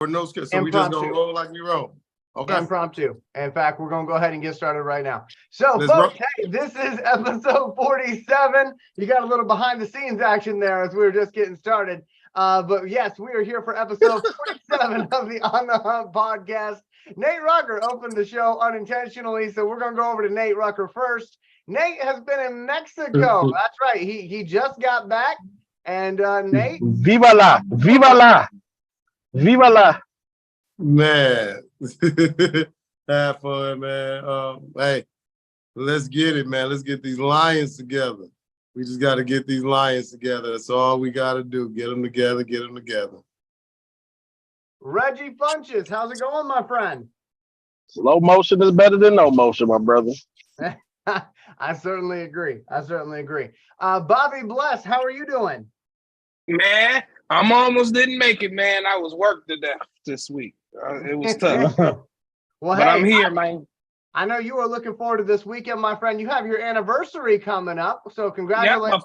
Or no script, so we just gonna roll like we roll. Okay. Impromptu. In fact, we're gonna go ahead and get started right now. So, Let's folks, hey, this is episode 47. You got a little behind the scenes action there as we were just getting started. But yes, we are here for episode 47 of the On the Hunt podcast. Nate Rucker opened the show unintentionally, so we're gonna go over to Nate Rucker first. Nate has been in Mexico. That's right. He just got back, and Nate. Viva la, viva la, viva la. Man, have fun, man. Hey, let's get it, man. Let's get these Lions together. We just got to get these Lions together. That's all we got to do. Get them together, get them together. Reggie Funches, how's it going, my friend? Slow motion is better than no motion, my brother. I certainly agree. Bobby Bless, how are you doing? Man, I'm almost didn't make it, man. I was worked to death this week. It was tough. Well, but hey, I'm here, man. I know you are looking forward to this weekend, my friend. You have your anniversary coming up, so congratulations.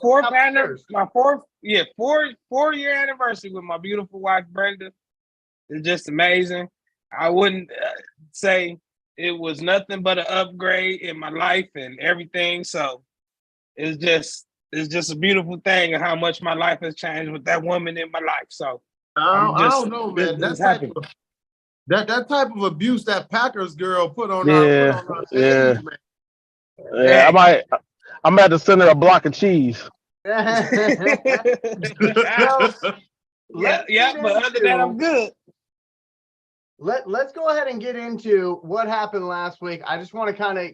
My four-year anniversary with my beautiful wife Brenda. It's just amazing. I wouldn't say it was nothing but an upgrade in my life and everything. So it's just a beautiful thing and how much my life has changed with that woman in my life. So I don't know, man. That type of abuse that Packers girl put on our stage, man. Yeah, I'm at the center of a block of cheese. Yeah, but other than that, I'm good. Let's go ahead and get into what happened last week. I just want to kind of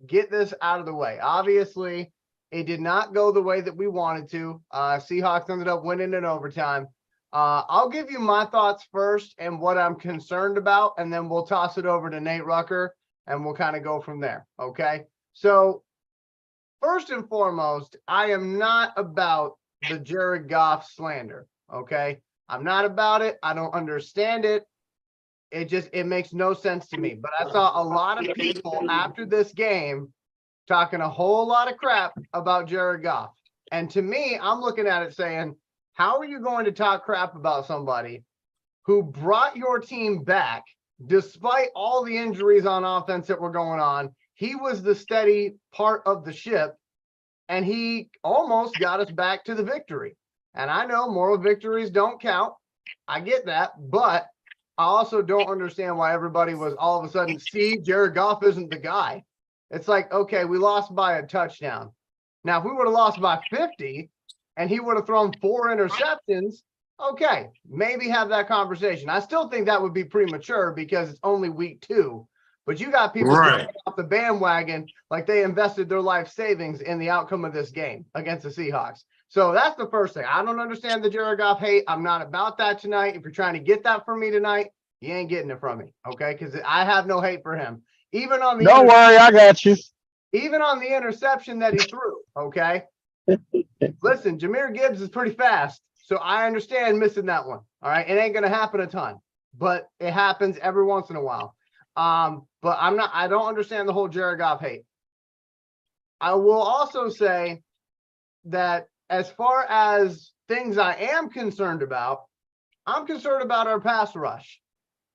get this out of the way. Obviously, it did not go the way that we wanted to. Seahawks ended up winning in overtime. I'll give you my thoughts first and what I'm concerned about, and then we'll toss it over to Nate Rucker, and we'll kind of go from there, okay? So, first and foremost, I am not about the Jared Goff slander, okay? I'm not about it. I don't understand it. It makes no sense to me. But I saw a lot of people after this game talking a whole lot of crap about Jared Goff. And to me, I'm looking at it saying, how are you going to talk crap about somebody who brought your team back despite all the injuries on offense that were going on? He was the steady part of the ship, and he almost got us back to the victory. And I know moral victories don't count. I get that, but I also don't understand why everybody was all of a sudden, see, Jared Goff isn't the guy. It's like, okay, we lost by a touchdown. Now, if we would have lost by 50 and he would have thrown 4 interceptions, okay, maybe have that conversation. I still think that would be premature because it's only week 2. But you got people jumping off the bandwagon like they invested their life savings in the outcome of this game against the Seahawks. So that's the first thing. I don't understand the Jared Goff hate. I'm not about that tonight. If you're trying to get that from me tonight, you ain't getting it from me, okay? Because I have no hate for him. Even on the Don't worry, I got you. Even on the interception that he threw, okay? Listen, Jahmyr Gibbs is pretty fast, so I understand missing that one, all right? It ain't going to happen a ton, but it happens every once in a while. But I don't understand the whole Jared Goff hate. I will also say that as far as things I am concerned about, I'm concerned about our pass rush,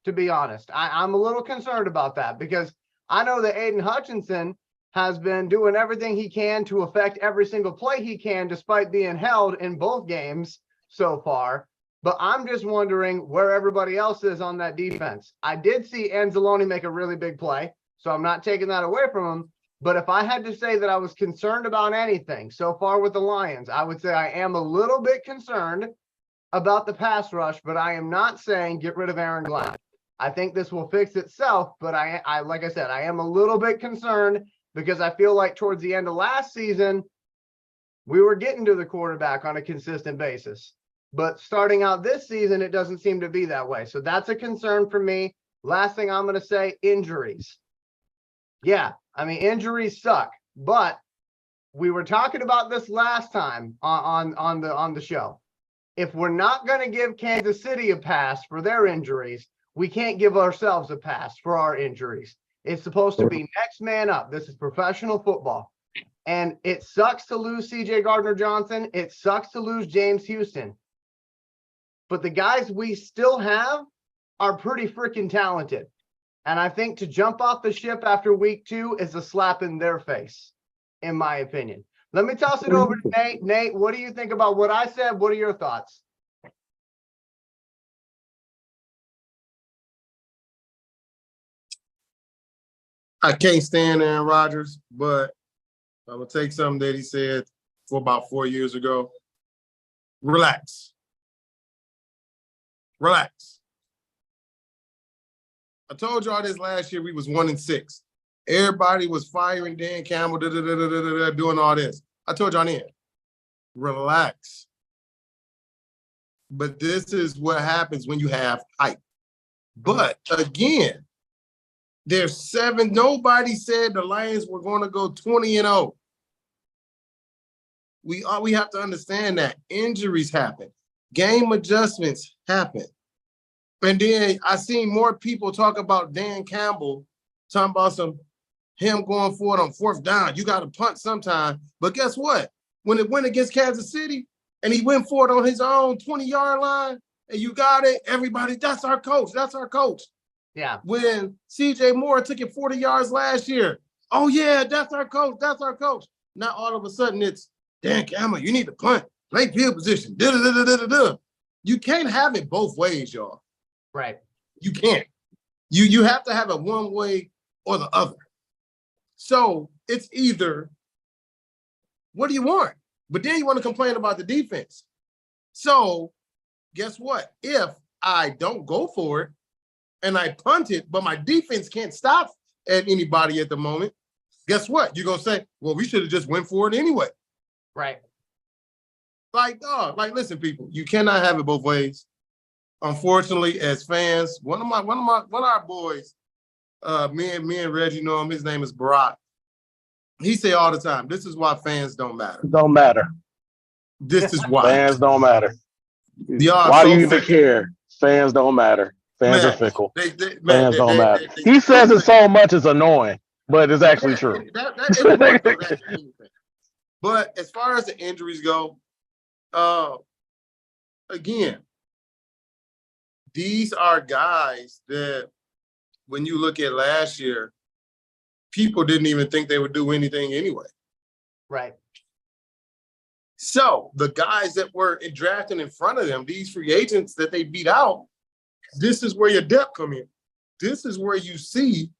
to be honest. I'm a little concerned about that because I know that Aiden Hutchinson has been doing everything he can to affect every single play he can, despite being held in both games so far. But I'm just wondering where everybody else is on that defense. I did see Anzalone make a really big play, so I'm not taking that away from him. But if I had to say that I was concerned about anything so far with the Lions, I would say I am a little bit concerned about the pass rush, but I am not saying get rid of Aaron Glenn. I think this will fix itself, but I like I said, I am a little bit concerned because I feel like towards the end of last season, we were getting to the quarterback on a consistent basis. But starting out this season, it doesn't seem to be that way. So that's a concern for me. Last thing I'm going to say, injuries. Yeah, I mean, injuries suck. But we were talking about this last time on the show. If we're not going to give Kansas City a pass for their injuries, we can't give ourselves a pass for our injuries. It's supposed to be next man up. This is professional football. And it sucks to lose C.J. Gardner-Johnson. It sucks to lose James Houston. But the guys we still have are pretty freaking talented. And I think to jump off the ship after week 2 is a slap in their face, in my opinion. Let me toss it over to Nate. Nate, what do you think about what I said? What are your thoughts? I can't stand Aaron Rodgers, but I'm gonna take something that he said for about 4 years ago. Relax. Relax. I told y'all this last year. We was 1-6. Everybody was firing Dan Campbell, doing all this. I told y'all then. Relax. But this is what happens when you have hype. But again, there's 7. Nobody said the Lions were going to go 20-0. We have to understand that injuries happen, game adjustments happen. And then I seen more people talk about Dan Campbell, talking about him going for it on 4th down. You got to punt sometime. But guess what? When it went against Kansas City and he went for it on his own 20-yard line and you got it, everybody, that's our coach. That's our coach. Yeah. When CJ Moore took it 40 yards last year, oh, yeah, that's our coach. That's our coach. Now all of a sudden it's Dan Campbell, you need to punt, play field position. Da-da-da-da-da-da. You can't have it both ways, y'all. Right. You can't. You have to have it one way or the other. So it's either, what do you want? But then you want to complain about the defense. So guess what? If I don't go for it and I punt it, but my defense can't stop at anybody at the moment, guess what? You're going to say, well, we should have just went for it anyway. Right. Like, listen, people, you cannot have it both ways. Unfortunately, as fans, one of our boys, me and Reggie know him. His name is Barack. He say all the time, "This is why fans don't matter." Don't matter. This is why Fans don't matter. Y'all Why so do you even fickle. care? Fans don't matter. Fans Man, are fickle. man, Fans don't matter. He says it so much it's annoying, but it's actually true. But as far as the injuries go, again, these are guys that when you look at last year, people didn't even think they would do anything anyway. Right. So the guys that were drafted in front of them, these free agents that they beat out, this is where your depth come in. This is where you see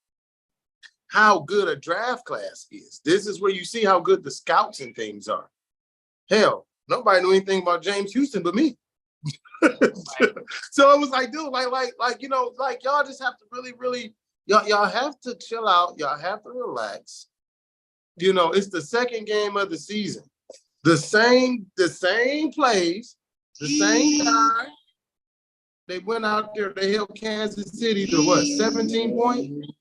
how good a draft class is. This is where you see how good the scouts and things are. Hell, nobody knew anything about James Houston but me. So it was like, dude, like y'all just have to really, y'all have to chill out. Y'all have to relax. It's the second game of the season. The same plays, the same guy. They went out there, they held Kansas City to what, 17 points?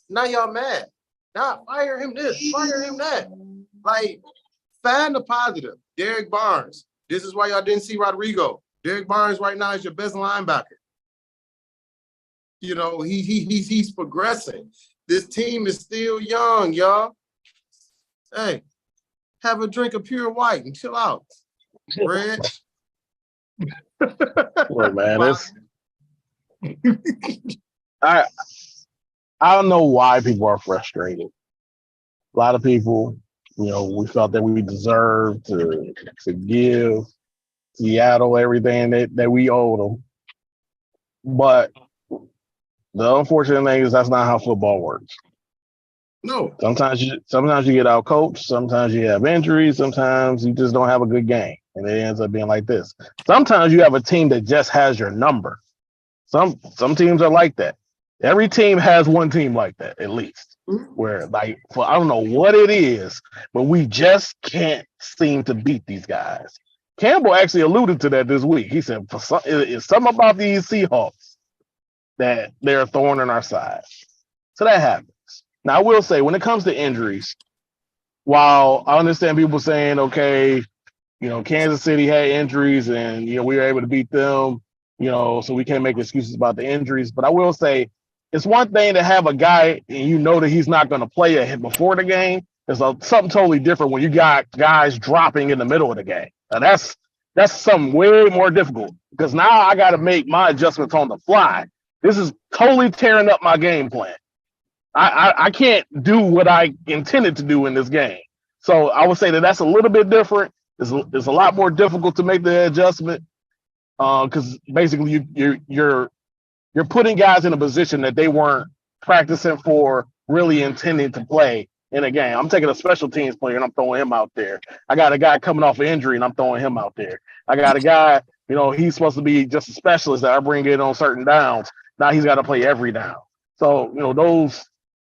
Now y'all mad. Now fire him this, fire him that. Like, find the positive. Derek Barnes. This is why y'all didn't see Rodrigo. Derek Barnes right now is your best linebacker. He's progressing. This team is still young, y'all. Hey, have a drink of pure white and chill out. Red. Look, man, I don't know why people are frustrated. A lot of people, we felt that we deserved to give Seattle everything that we owed them. But the unfortunate thing is that's not how football works. No. Sometimes you get out coached, sometimes you have injuries, sometimes you just don't have a good game. And it ends up being like this. Sometimes you have a team that just has your number. Some teams are like that. Every team has one team like that, at least. Where, I don't know what it is, but we just can't seem to beat these guys. Campbell actually alluded to that this week. He said, it's something about these Seahawks that they're a thorn in our side. So that happens. Now, I will say, when it comes to injuries, while I understand people saying, okay, Kansas City had injuries and, we were able to beat them, so we can't make excuses about the injuries. But I will say, it's one thing to have a guy and that he's not going to play before the game. It's something totally different when you got guys dropping in the middle of the game. Now, That's something way more difficult because now I got to make my adjustments on the fly. This is totally tearing up my game plan. I can't do what I intended to do in this game. So I would say that that's a little bit different. It's a lot more difficult to make the adjustment because basically you're putting guys in a position that they weren't practicing for, really intending to play in a game. I'm taking a special teams player and I'm throwing him out there. I got a guy coming off an injury and I'm throwing him out there. I got a guy, he's supposed to be just a specialist that I bring in on certain downs. Now he's got to play every down. So,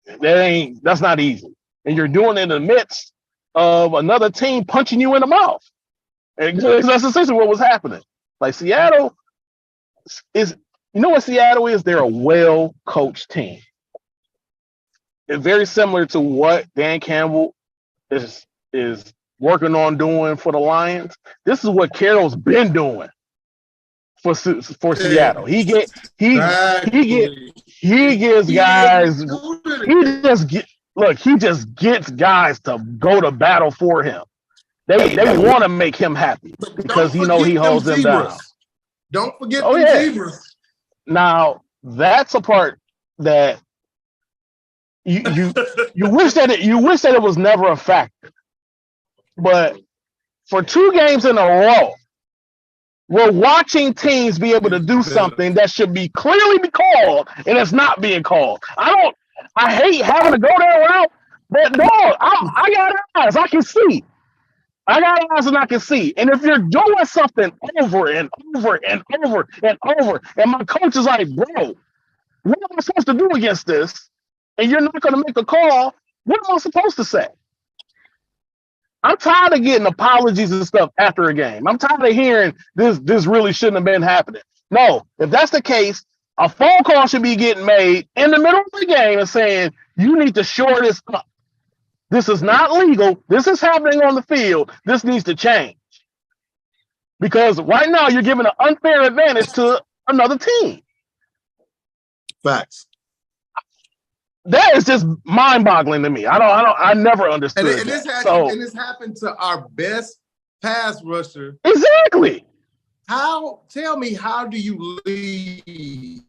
that's not easy. And you're doing it in the midst of another team punching you in the mouth. And that's essentially what was happening. Like Seattle is, what Seattle is? They're a well-coached team. It's very similar to what Dan Campbell is working on doing for the Lions. This is what Carroll's been doing for Seattle. He gives guys. He just gets guys to go to battle for him. They want to make him happy because he holds them down. Don't forget the zebras. Now that's a part that you wish that it was never a factor. But for 2 games in a row, we're watching teams be able to do something that should be clearly be called, and it's not being called. I hate having to go that route, but no, I got eyes. I can see. I got eyes and I can see. And if you're doing something over and over and over and over, and my coach is like, bro, what am I supposed to do against this? And you're not going to make a call, what am I supposed to say? I'm tired of getting apologies and stuff after a game. I'm tired of hearing this really shouldn't have been happening. No, if that's the case, a phone call should be getting made in the middle of the game and saying, you need to shore this up. This is not legal. This is happening on the field. This needs to change. Because right now you're giving an unfair advantage to another team. Facts. That is just mind-boggling to me. I never understood and this happened to our best pass rusher. Exactly. Tell me, how do you lead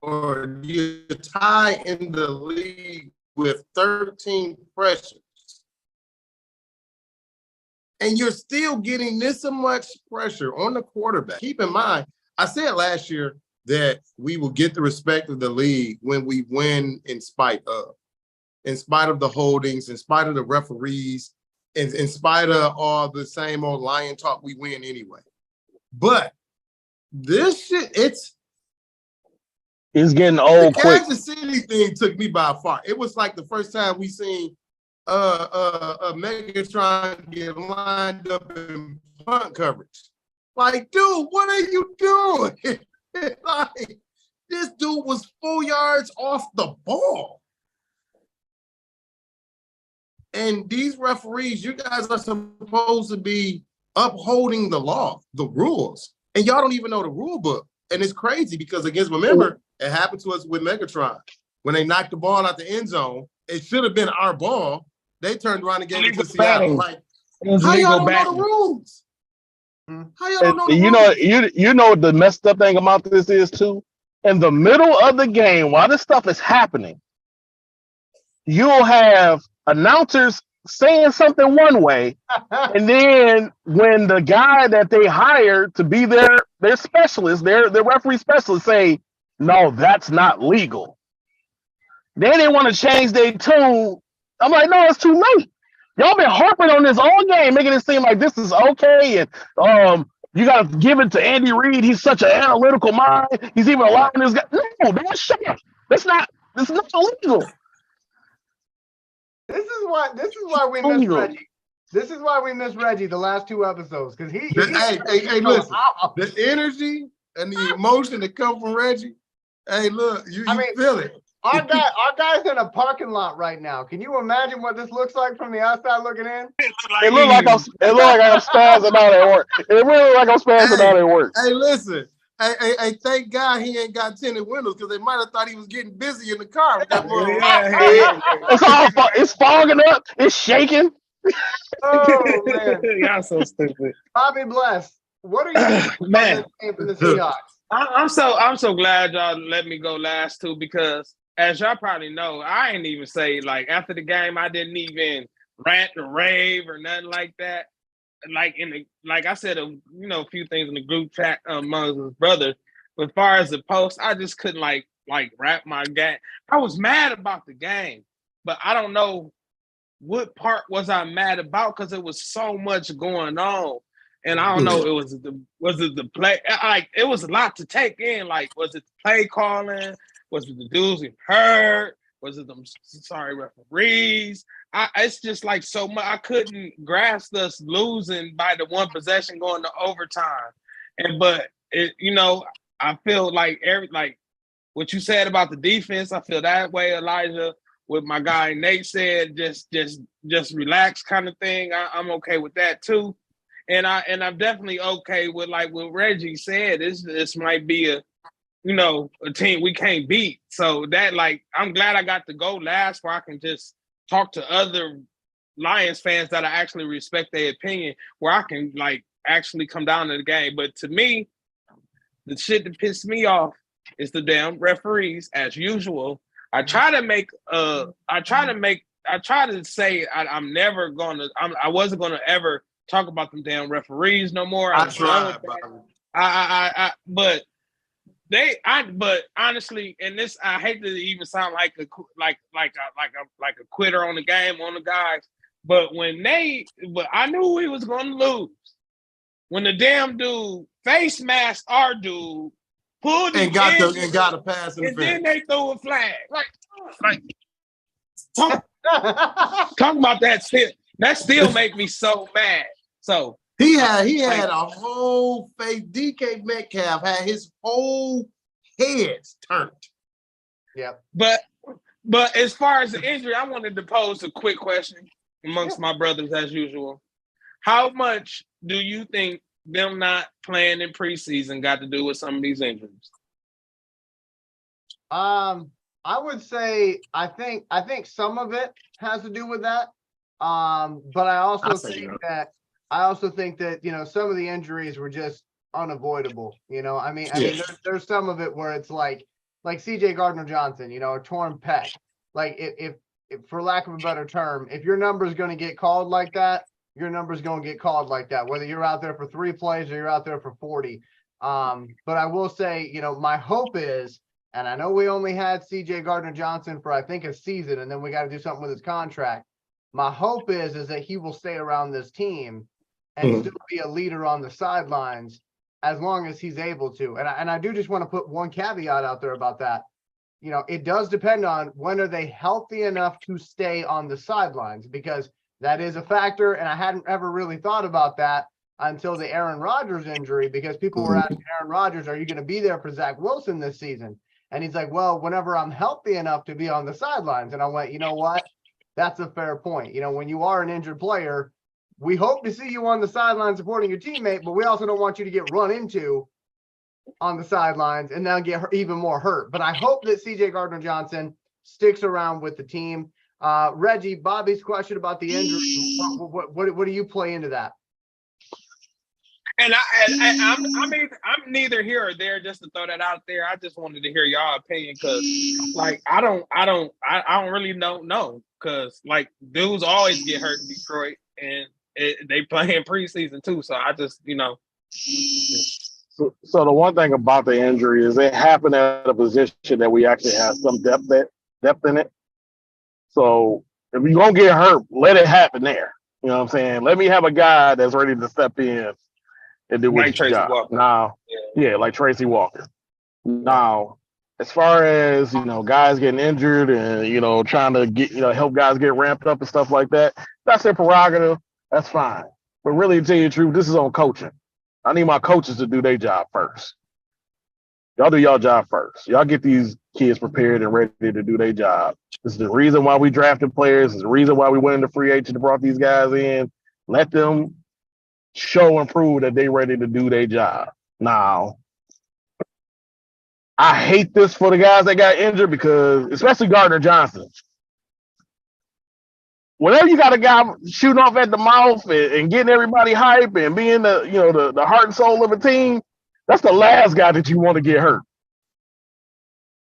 or do you tie in the league with 13 pressures? And you're still getting this much pressure on the quarterback. Keep in mind, I said last year that we will get the respect of the league when we win in spite of the holdings, in spite of the referees, in spite of all the same old lion talk, we win anyway. But this shit, it's getting old quick. The Kansas City thing took me by far. It was like the first time we seen Megatron get lined up in punt coverage. Like, dude, what are you doing? Like, this dude was 4 yards off the ball. And these referees, you guys are supposed to be upholding the law, the rules. And y'all don't even know the rule book. And it's crazy because, remember, it happened to us with Megatron. When they knocked the ball out the end zone, it should have been our ball. They turned around and gave it to Seattle. Like, how y'all don't know the rules? How y'all don't know the rules? You know what the messed up thing about this is too? In the middle of the game, while this stuff is happening, you'll have announcers saying something one way, and then when the guy that they hired to be their specialist, their referee specialist, say, no, that's not legal. Then they want to change their tune. I'm like, no, it's too late. Y'all been harping on this all game, making it seem like this is okay, and you got to give it to Andy Reid. He's such an analytical mind. He's even allowing this guy. No, man, shut up. That's not illegal. This is why we miss Reggie. This is why we miss Reggie the last 2 episodes, because hey, listen, the energy and the emotion that come from Reggie. Hey, look, you feel it. Our guy's in a parking lot right now. Can you imagine what this looks like from the outside looking in? It looked like I'm spazzing out at work. It really looked like I'm spazzing out at work. Hey, listen. Hey, thank God he ain't got tinted windows because they might have thought he was getting busy in the car. It's fogging up. It's shaking. Oh, man. Y'all so stupid. Bobby Bless, What are you thinking Man. about this game from the Seahawks? I'm so glad y'all let me go last too, because as y'all probably know, I ain't even say, like, after the game, I didn't even rant or rave or nothing like that. Like I said, a few things in the group chat among his brothers. But as far as the post, I just couldn't like wrap my game. I was mad about the game, but I don't know what part was I mad about, because it was so much going on. And I don't know, was it the play? Like, it was a lot to take in. Like, was it the play calling? Was it the dudes who hurt? Was it them sorry referees? It's just like so much. I couldn't grasp us losing by the one possession going to overtime. But I feel like what you said about the defense, I feel that way, Elijah. What my guy Nate said, just relax kind of thing. I'm okay with that too. And I'm definitely okay with, like what Reggie said. This might be a team we can't beat. So that, like, I'm glad I got to go last, where I can just talk to other Lions fans that I actually respect their opinion, where I can like actually come down to the game. But to me, the shit that pissed me off is the damn referees, as usual. I try to say I wasn't gonna ever talk about them damn referees no more. I tried, but honestly, and this, I hate to even sound like a quitter on the game, on the guys. But I knew we was gonna lose when the damn dude face masked our dude, pulled and got a pass and then they threw a flag. Talk about that still. That still make me so mad. So he had a whole face. DK Metcalf had his whole head turned. Yep. But as far as the injury, I wanted to pose a quick question amongst my brothers, as usual. How much do you think them not playing in preseason got to do with some of these injuries? I would say I think some of it has to do with that. But I also think that some of the injuries were just unavoidable. I mean there's some of it where it's like CJ Gardner-Johnson, a torn pec. Like if for lack of a better term, if your number is going to get called like that, your number is going to get called like that, whether you're out there for 3 plays or you're out there for 40. But I will say, my hope is, and I know we only had CJ Gardner-Johnson for, I think, a season, and then we got to do something with his contract. My hope is that he will stay around this team and still be a leader on the sidelines as long as he's able to. And I do just want to put one caveat out there about that. It does depend on when are they healthy enough to stay on the sidelines, because that is a factor. And I hadn't ever really thought about that until the Aaron Rodgers injury, because people were asking Aaron Rodgers, are you going to be there for Zach Wilson this season? And he's like, well, whenever I'm healthy enough to be on the sidelines. And I went, you know what? That's a fair point. When you are an injured player, we hope to see you on the sideline supporting your teammate, but we also don't want you to get run into on the sidelines and then get even more hurt. But I hope that CJ Gardner-Johnson sticks around with the team. Reggie, Bobby's question about the injury, what do you play into that? And I'm neither here or there, just to throw that out there. I just wanted to hear y'all opinion, because like I don't really know, because like dudes always get hurt in Detroit, and they play in preseason too. So I just So the one thing about the injury is it happened at a position that we actually have some depth in it. So if you're gonna get hurt, let it happen there. You know what I'm saying? Let me have a guy that's ready to step in and do like his Tracy job. Walker. Now, like Tracy Walker. Now, as far as guys getting injured and trying to get help guys get ramped up and stuff like that, that's their prerogative. That's fine. But really, to tell you the truth, this is on coaching. I need my coaches to do their job first. Y'all do y'all job first. Y'all get these kids prepared and ready to do their job. This is the reason why we drafted players. This is the reason why we went into free agent and brought these guys in. Let them show and prove that they ready to do their job. Now, I hate this for the guys that got injured, because, especially Gardner-Johnson, whenever you got a guy shooting off at the mouth and getting everybody hype and being the heart and soul of a team, that's the last guy that you want to get hurt.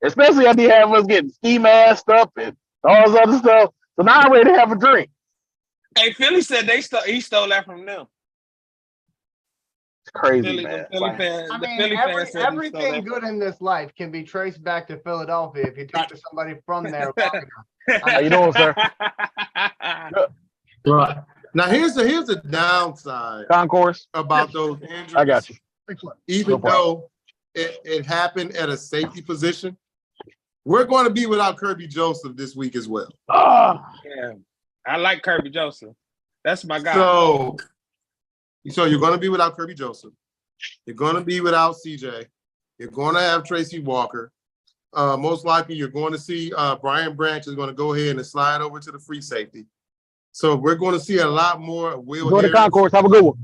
Especially after you have us getting ski masked up and all this other stuff. So now I'm ready to have a drink. Hey, Philly said he stole that from them. It's crazy, Philly, man. the Philly fans, I the mean, Philly fans said he stole everything that good in this life can be traced back to Philadelphia if you talk to somebody from there. long enough. How you doing, sir? Right. Now here's the downside Concourse. about those injuries. I got you. Even No problem. though it happened at a safety position, we're going to be without Kirby Joseph this week as well. Yeah, I like Kirby Joseph. That's my guy. So you're going to be without Kirby Joseph. You're going to be without CJ. You're going to have Tracy Walker. Most likely, you're going to see Brian Branch is going to go ahead and slide over to the free safety. So we're going to see a lot more of Will Go to Harris. Concourse. Have a good one.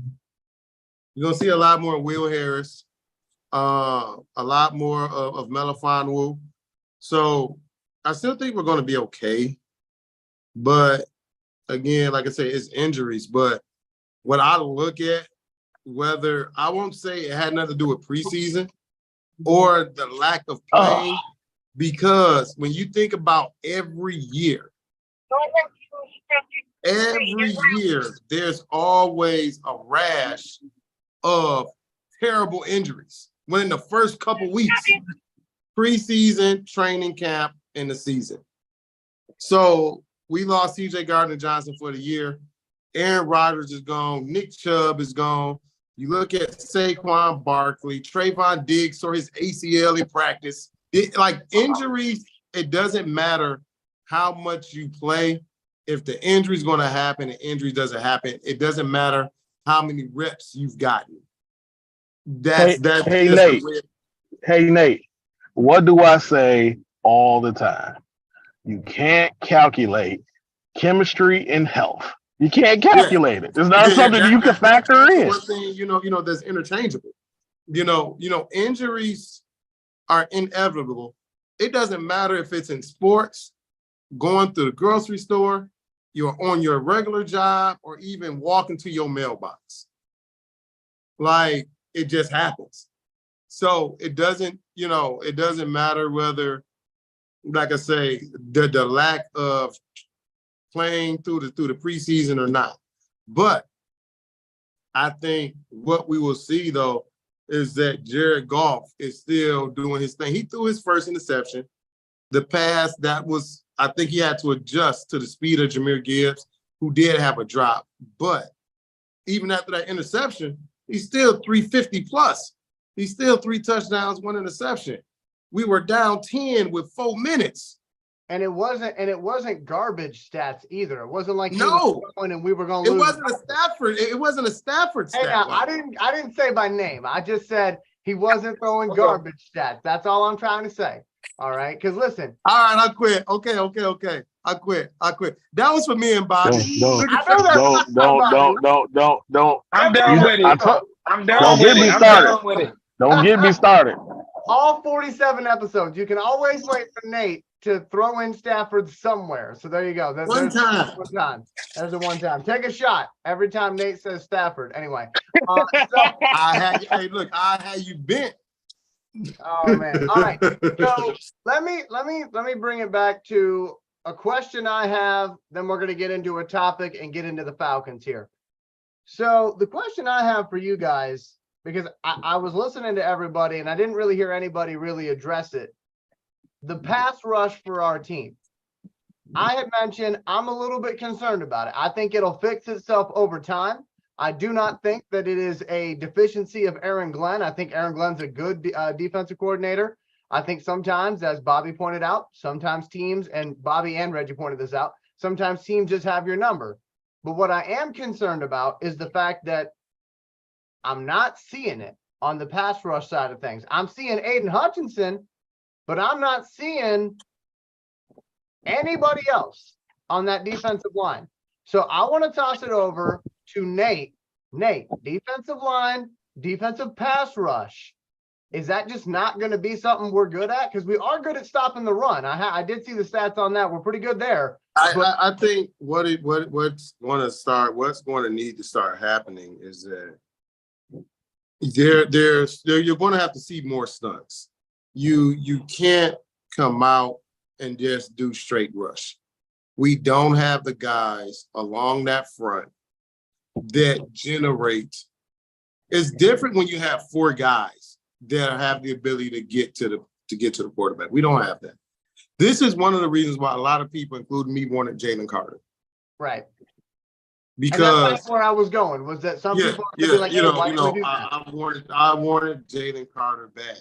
You're going to see a lot more of Will Harris, a lot more of Melifonwu. So I still think we're going to be okay. But again, like I say, it's injuries. But when I look at whether, I won't say it had nothing to do with preseason or the lack of playing, because when you think about every year, there's always a rash of terrible injuries when in the first couple weeks, preseason, training camp, and the season. So we lost CJ Gardner-Johnson for the year. Aaron Rodgers is gone. Nick Chubb is gone. You look at Saquon Barkley, Trayvon Diggs tore his ACL in practice. Injuries, it doesn't matter how much you play. If the injury is going to happen, the injury doesn't happen. It doesn't matter how many reps you've gotten. Hey, Nate. Hey, Nate. What do I say all the time? You can't calculate chemistry and health. You can't calculate it. It's not something you can factor in. One thing, that's interchangeable. Injuries are inevitable. It doesn't matter if it's in sports, going to the grocery store, you're on your regular job, or even walking to your mailbox. Like, it just happens. So it doesn't matter whether, like I say, the lack of playing through the preseason or not. But I think what we will see, though, is that Jared Goff is still doing his thing. He threw his first interception. The pass, I think he had to adjust to the speed of Jahmyr Gibbs, who did have a drop. But even after that interception, he's still 350 plus. He's still 3 touchdowns, 1 interception. We were down 10 with 4 minutes. And it wasn't garbage stats either. It wasn't like and we were going to lose. It wasn't a Stafford stat. Hey, now, I didn't say by name. I just said he wasn't throwing garbage stats. That's all I'm trying to say. All right, because listen. All right, I quit. Okay. I quit. That was for me and Bobby. Don't. I'm done with it. I'm done with it. Don't get me started. All 47 episodes. You can always wait for Nate to throw in Stafford somewhere. So there you go. There's one time. There's a one time. Take a shot every time Nate says Stafford. Anyway. I had you bent. Oh man. All right. So let me bring it back to a question I have. Then we're going to get into a topic and get into the Falcons here. So the question I have for you guys, because I was listening to everybody and I didn't really hear anybody really address it. The pass rush for our team. I had mentioned I'm a little bit concerned about it. I think it'll fix itself over time. I do not think that it is a deficiency of Aaron Glenn. I think Aaron Glenn's a good defensive coordinator. I think sometimes, as Bobby pointed out, sometimes teams, and Bobby and Reggie pointed this out, sometimes teams just have your number. But what I am concerned about is the fact that I'm not seeing it on the pass rush side of things. I'm seeing Aiden Hutchinson, but I'm not seeing anybody else on that defensive line. So I want to toss it over to Nate. Nate, defensive line, defensive pass rush. Is that just not going to be something we're good at? Because we are good at stopping the run. I did see the stats on that. We're pretty good there. I think what's going to need to start happening is that you're going to have to see more stunts. You can't come out and just do straight rush. We don't have the guys along that front that generate. It's different when you have 4 guys that have the ability to get to the quarterback. We don't have that. This is one of the reasons why a lot of people, including me, wanted Jalen Carter. Right. Because that's where I was going, was that some people are gonna be like, hey, why can't we do that? I wanted Jalen Carter bad.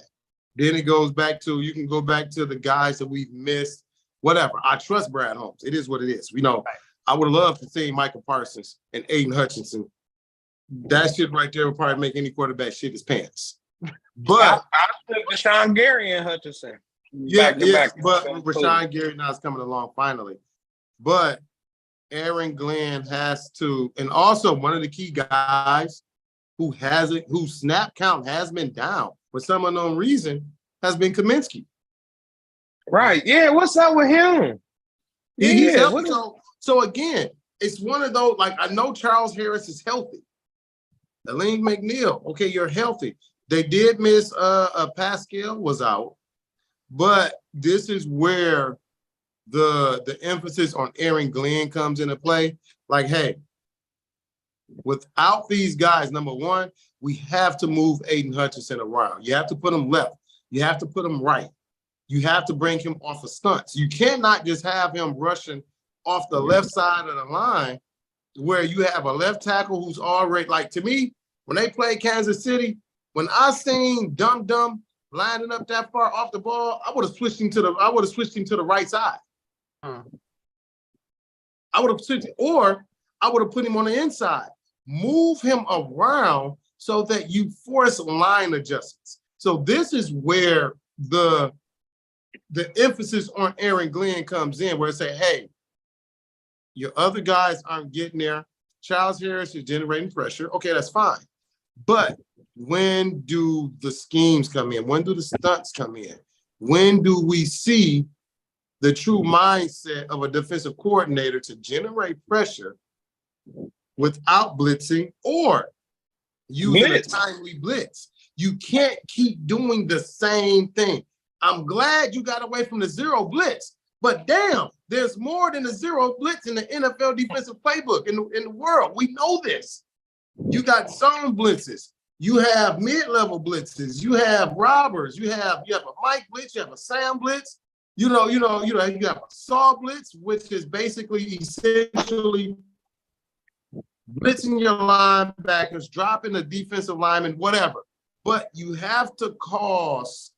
Then it goes back to, you can go back to the guys that we've missed, whatever. I trust Brad Holmes. It is what it is. Right. I would love to see Micah Parsons and Aiden Hutchinson. That shit right there would probably make any quarterback shit his pants. But I took Rashawn Gary and Hutchinson. But Rashawn Gary now is coming along finally. But Aaron Glenn has to, and also one of the key guys whose snap count has been down for some unknown reason has been Kaminsky. Right. Yeah. What's up with him? He's healthy. So again, it's one of those, like, I know Charles Harris is healthy. Elaine McNeil, okay, you're healthy. They did miss Pascal was out, but this is where the emphasis on Aaron Glenn comes into play. Like, hey, without these guys, number one, we have to move Aiden Hutchinson around. You have to put him left. You have to put him right. You have to bring him off of stunts. You cannot just have him rushing off the left side of the line where you have a left tackle who's already, like, to me, when they played Kansas City, when I seen Dum Dum lining up that far off the ball, I would have switched him to the right side. I would have switched, or I would have put him on the inside. Move him around so that you force line adjustments. So this is where the emphasis on Aaron Glenn comes in, where it say, hey, your other guys aren't getting there. Charles Harris is generating pressure. Okay, that's fine. But when do the schemes come in? When do the stunts come in? When do we see the true mindset of a defensive coordinator to generate pressure without blitzing or using a timely blitz? You can't keep doing the same thing. I'm glad you got away from the zero blitz, but damn, there's more than a zero blitz in the NFL defensive playbook in the world. We know this. You got zone blitzes. You have mid-level blitzes. You have robbers. You have a Mike blitz. You have a Sam blitz. You have a Saw blitz, which is basically essentially blitzing your linebackers, dropping the defensive lineman, whatever. But you have to cause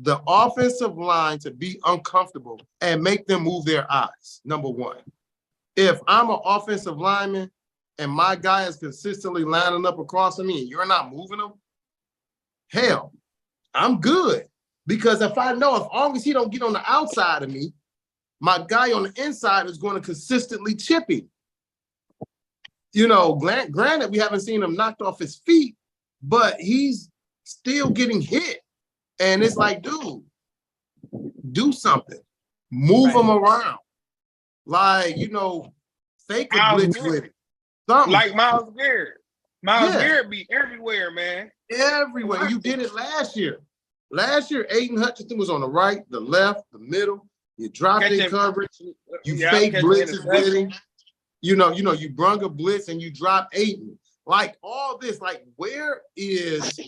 the offensive line to be uncomfortable and make them move their eyes, number one. If I'm an offensive lineman and my guy is consistently lining up across from me and you're not moving him, hell, I'm good. Because if I know, as long as he don't get on the outside of me, my guy on the inside is going to consistently chip him. Granted, we haven't seen him knocked off his feet, but he's still getting hit. And it's like, dude, do something. Move him around. Like, fake a blitz with it. Something. Like Myles Garrett. Myles Garrett be everywhere, man. Everywhere. You did it last year. Last year, Aiden Hutchinson was on the right, the left, the middle. You dropped in coverage. You fake blitzes with him. You brung a blitz and you drop Aiden. Like all this, like where is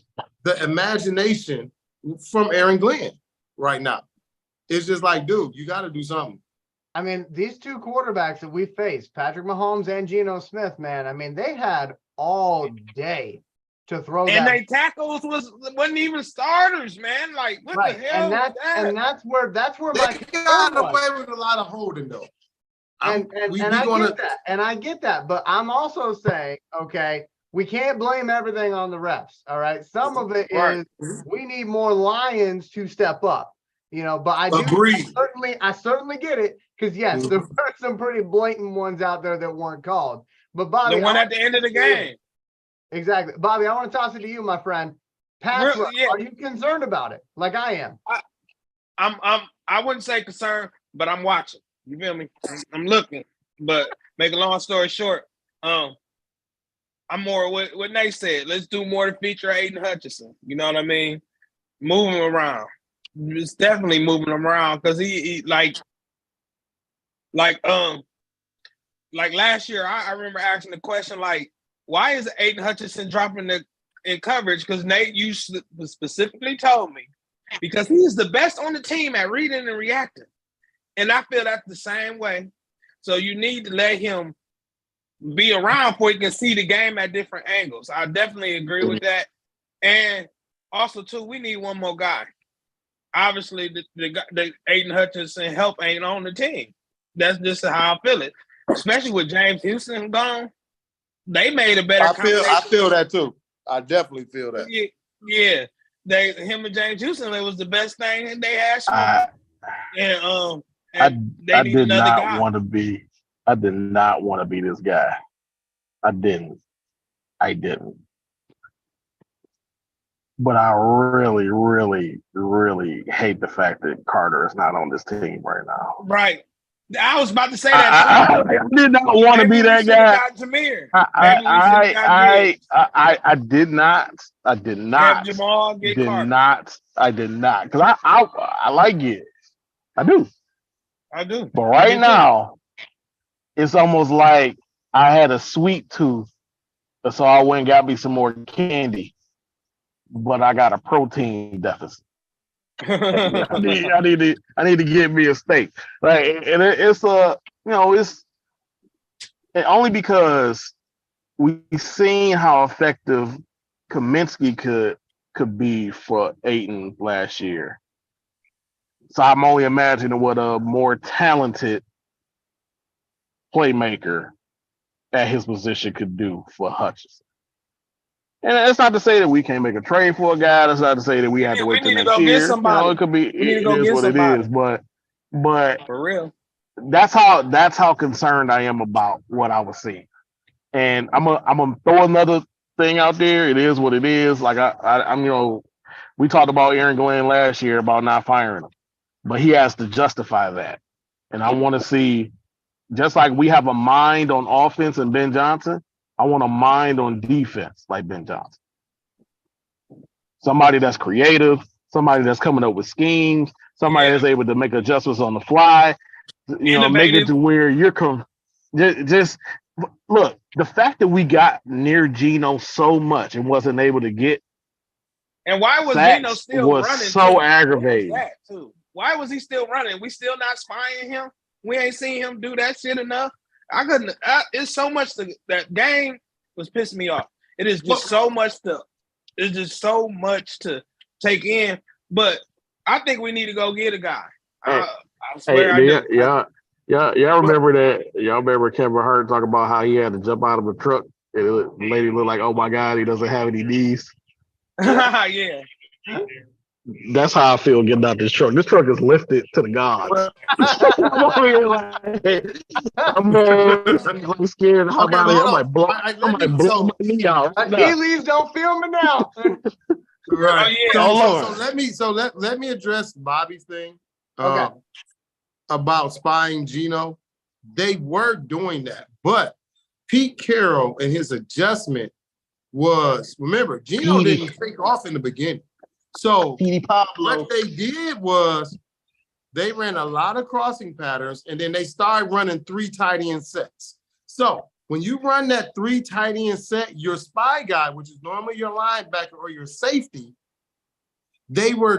the imagination from Aaron Glenn right now? It's just like, dude, you got to do something. I mean, these two quarterbacks that we faced, Patrick Mahomes and Geno Smith, man, I mean, they had all day to throw and their tackles wasn't even starters, man. Like, what the hell? And that's where they got away with a lot of holding though. I get that. But I'm also saying, okay, we can't blame everything on the refs. All right. Some of it is we need more Lions to step up, but I certainly get it. Because yes, there were some pretty blatant ones out there that weren't called. But Bobby, the one at the end of the game. Exactly. Bobby, I want to toss it to you, my friend. pass rush. Yeah. Are you concerned about it? Like I am. I wouldn't say concerned, but I'm watching. You feel me? I'm looking. But make a long story short, I'm more what Nate said. Let's do more to feature Aiden Hutchinson. You know what I mean? Move him around. It's definitely moving him around because he like last year, I remember asking the question like, why is Aiden Hutchinson dropping in coverage? Because Nate, you specifically told me because he is the best on the team at reading and reacting, and I feel that's the same way. So you need to let him be around so you can see the game at different angles. I definitely agree with that, and also too, we need one more guy. Obviously, the Aiden Hutchinson help ain't on the team. That's just how I feel it. Especially with James Houston gone, they made a better. I feel that too. I definitely feel that. Yeah. Him and James Houston, it was the best thing they had. I did not want to be this guy. I didn't. But I really, really, really hate the fact that Carter is not on this team right now. Right. I was about to say that. I did not want to be that guy. Jameer. I did not. I did not. Have Jamal get did Carter. not. I did not. Because I like it. I do. But right now, it's almost like I had a sweet tooth, so I went and got me some more candy. But I got a protein deficit. I need to get me a steak. Right, and it's only because we've seen how effective Kaminsky could be for Ayton last year. So I'm only imagining what a more talented playmaker at his position could do for Hutchinson. And it's not to say that we can't make a trade for a guy. That's not to say that we have to wait till next year. It could be. It is what it is. But for real, that's how concerned I am about what I was seeing. And I'm gonna throw another thing out there. It is what it is. Like I'm we talked about Aaron Glenn last year about not firing him, but he has to justify that. And I want to see, just like we have a mind on offense and Ben Johnson, I want a mind on defense like Ben Johnson. Somebody that's creative, somebody that's coming up with schemes, somebody that's able to make adjustments on the fly, make it to where you're just look, the fact that we got near Geno so much and wasn't able to get, and why was Geno still running? So aggravating. Too. Why was he still running? We still not spying him. We ain't seen him do that shit enough. I couldn't. It's so much that game was pissing me off. It is just so much it's just so much to take in. But I think we need to go get a guy. I swear I do. Y'all remember that? Y'all remember Kevin Hart talking about how he had to jump out of a truck and the lady looked like, oh my God, he doesn't have any knees. Yeah. That's how I feel getting out this truck. This truck is lifted to the gods. I'm scared. How about it? I might blow my knee out. Achilles don't feel me now. Right. Oh, yeah. So let me address Bobby's thing. Okay. About spying Geno. They were doing that, but Pete Carroll and his adjustment was, remember, Geno didn't take off in the beginning. So what they did was they ran a lot of crossing patterns, and then they started running 3 tight end sets. So when you run that 3 tight end set, your spy guy, which is normally your linebacker or your safety, they were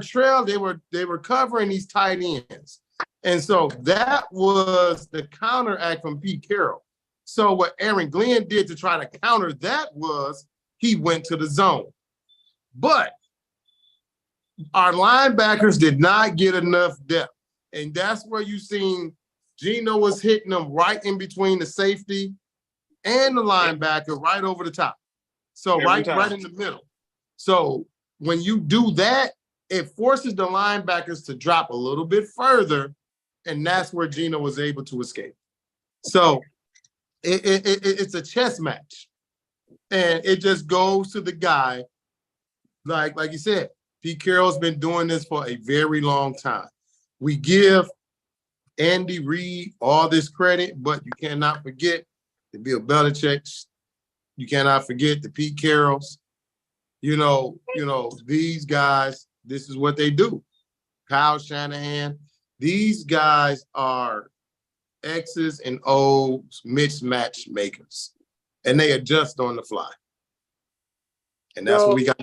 covering these tight ends. And so that was the counteract from Pete Carroll. So what Aaron Glenn did to try to counter that was he went to the zone. But our linebackers did not get enough depth. And that's where you seen Geno was hitting them right in between the safety and the linebacker, right over the top. So right in the middle. So when you do that, it forces the linebackers to drop a little bit further, and that's where Geno was able to escape. So it's a chess match. And it just goes to the guy like you said, Pete Carroll's been doing this for a very long time. We give Andy Reid all this credit, but you cannot forget the Bill Belichick's. You cannot forget the Pete Carrolls. You know, these guys, this is what they do. Kyle Shanahan, these guys are X's and O's mismatch makers, and they adjust on the fly. And that's what we got.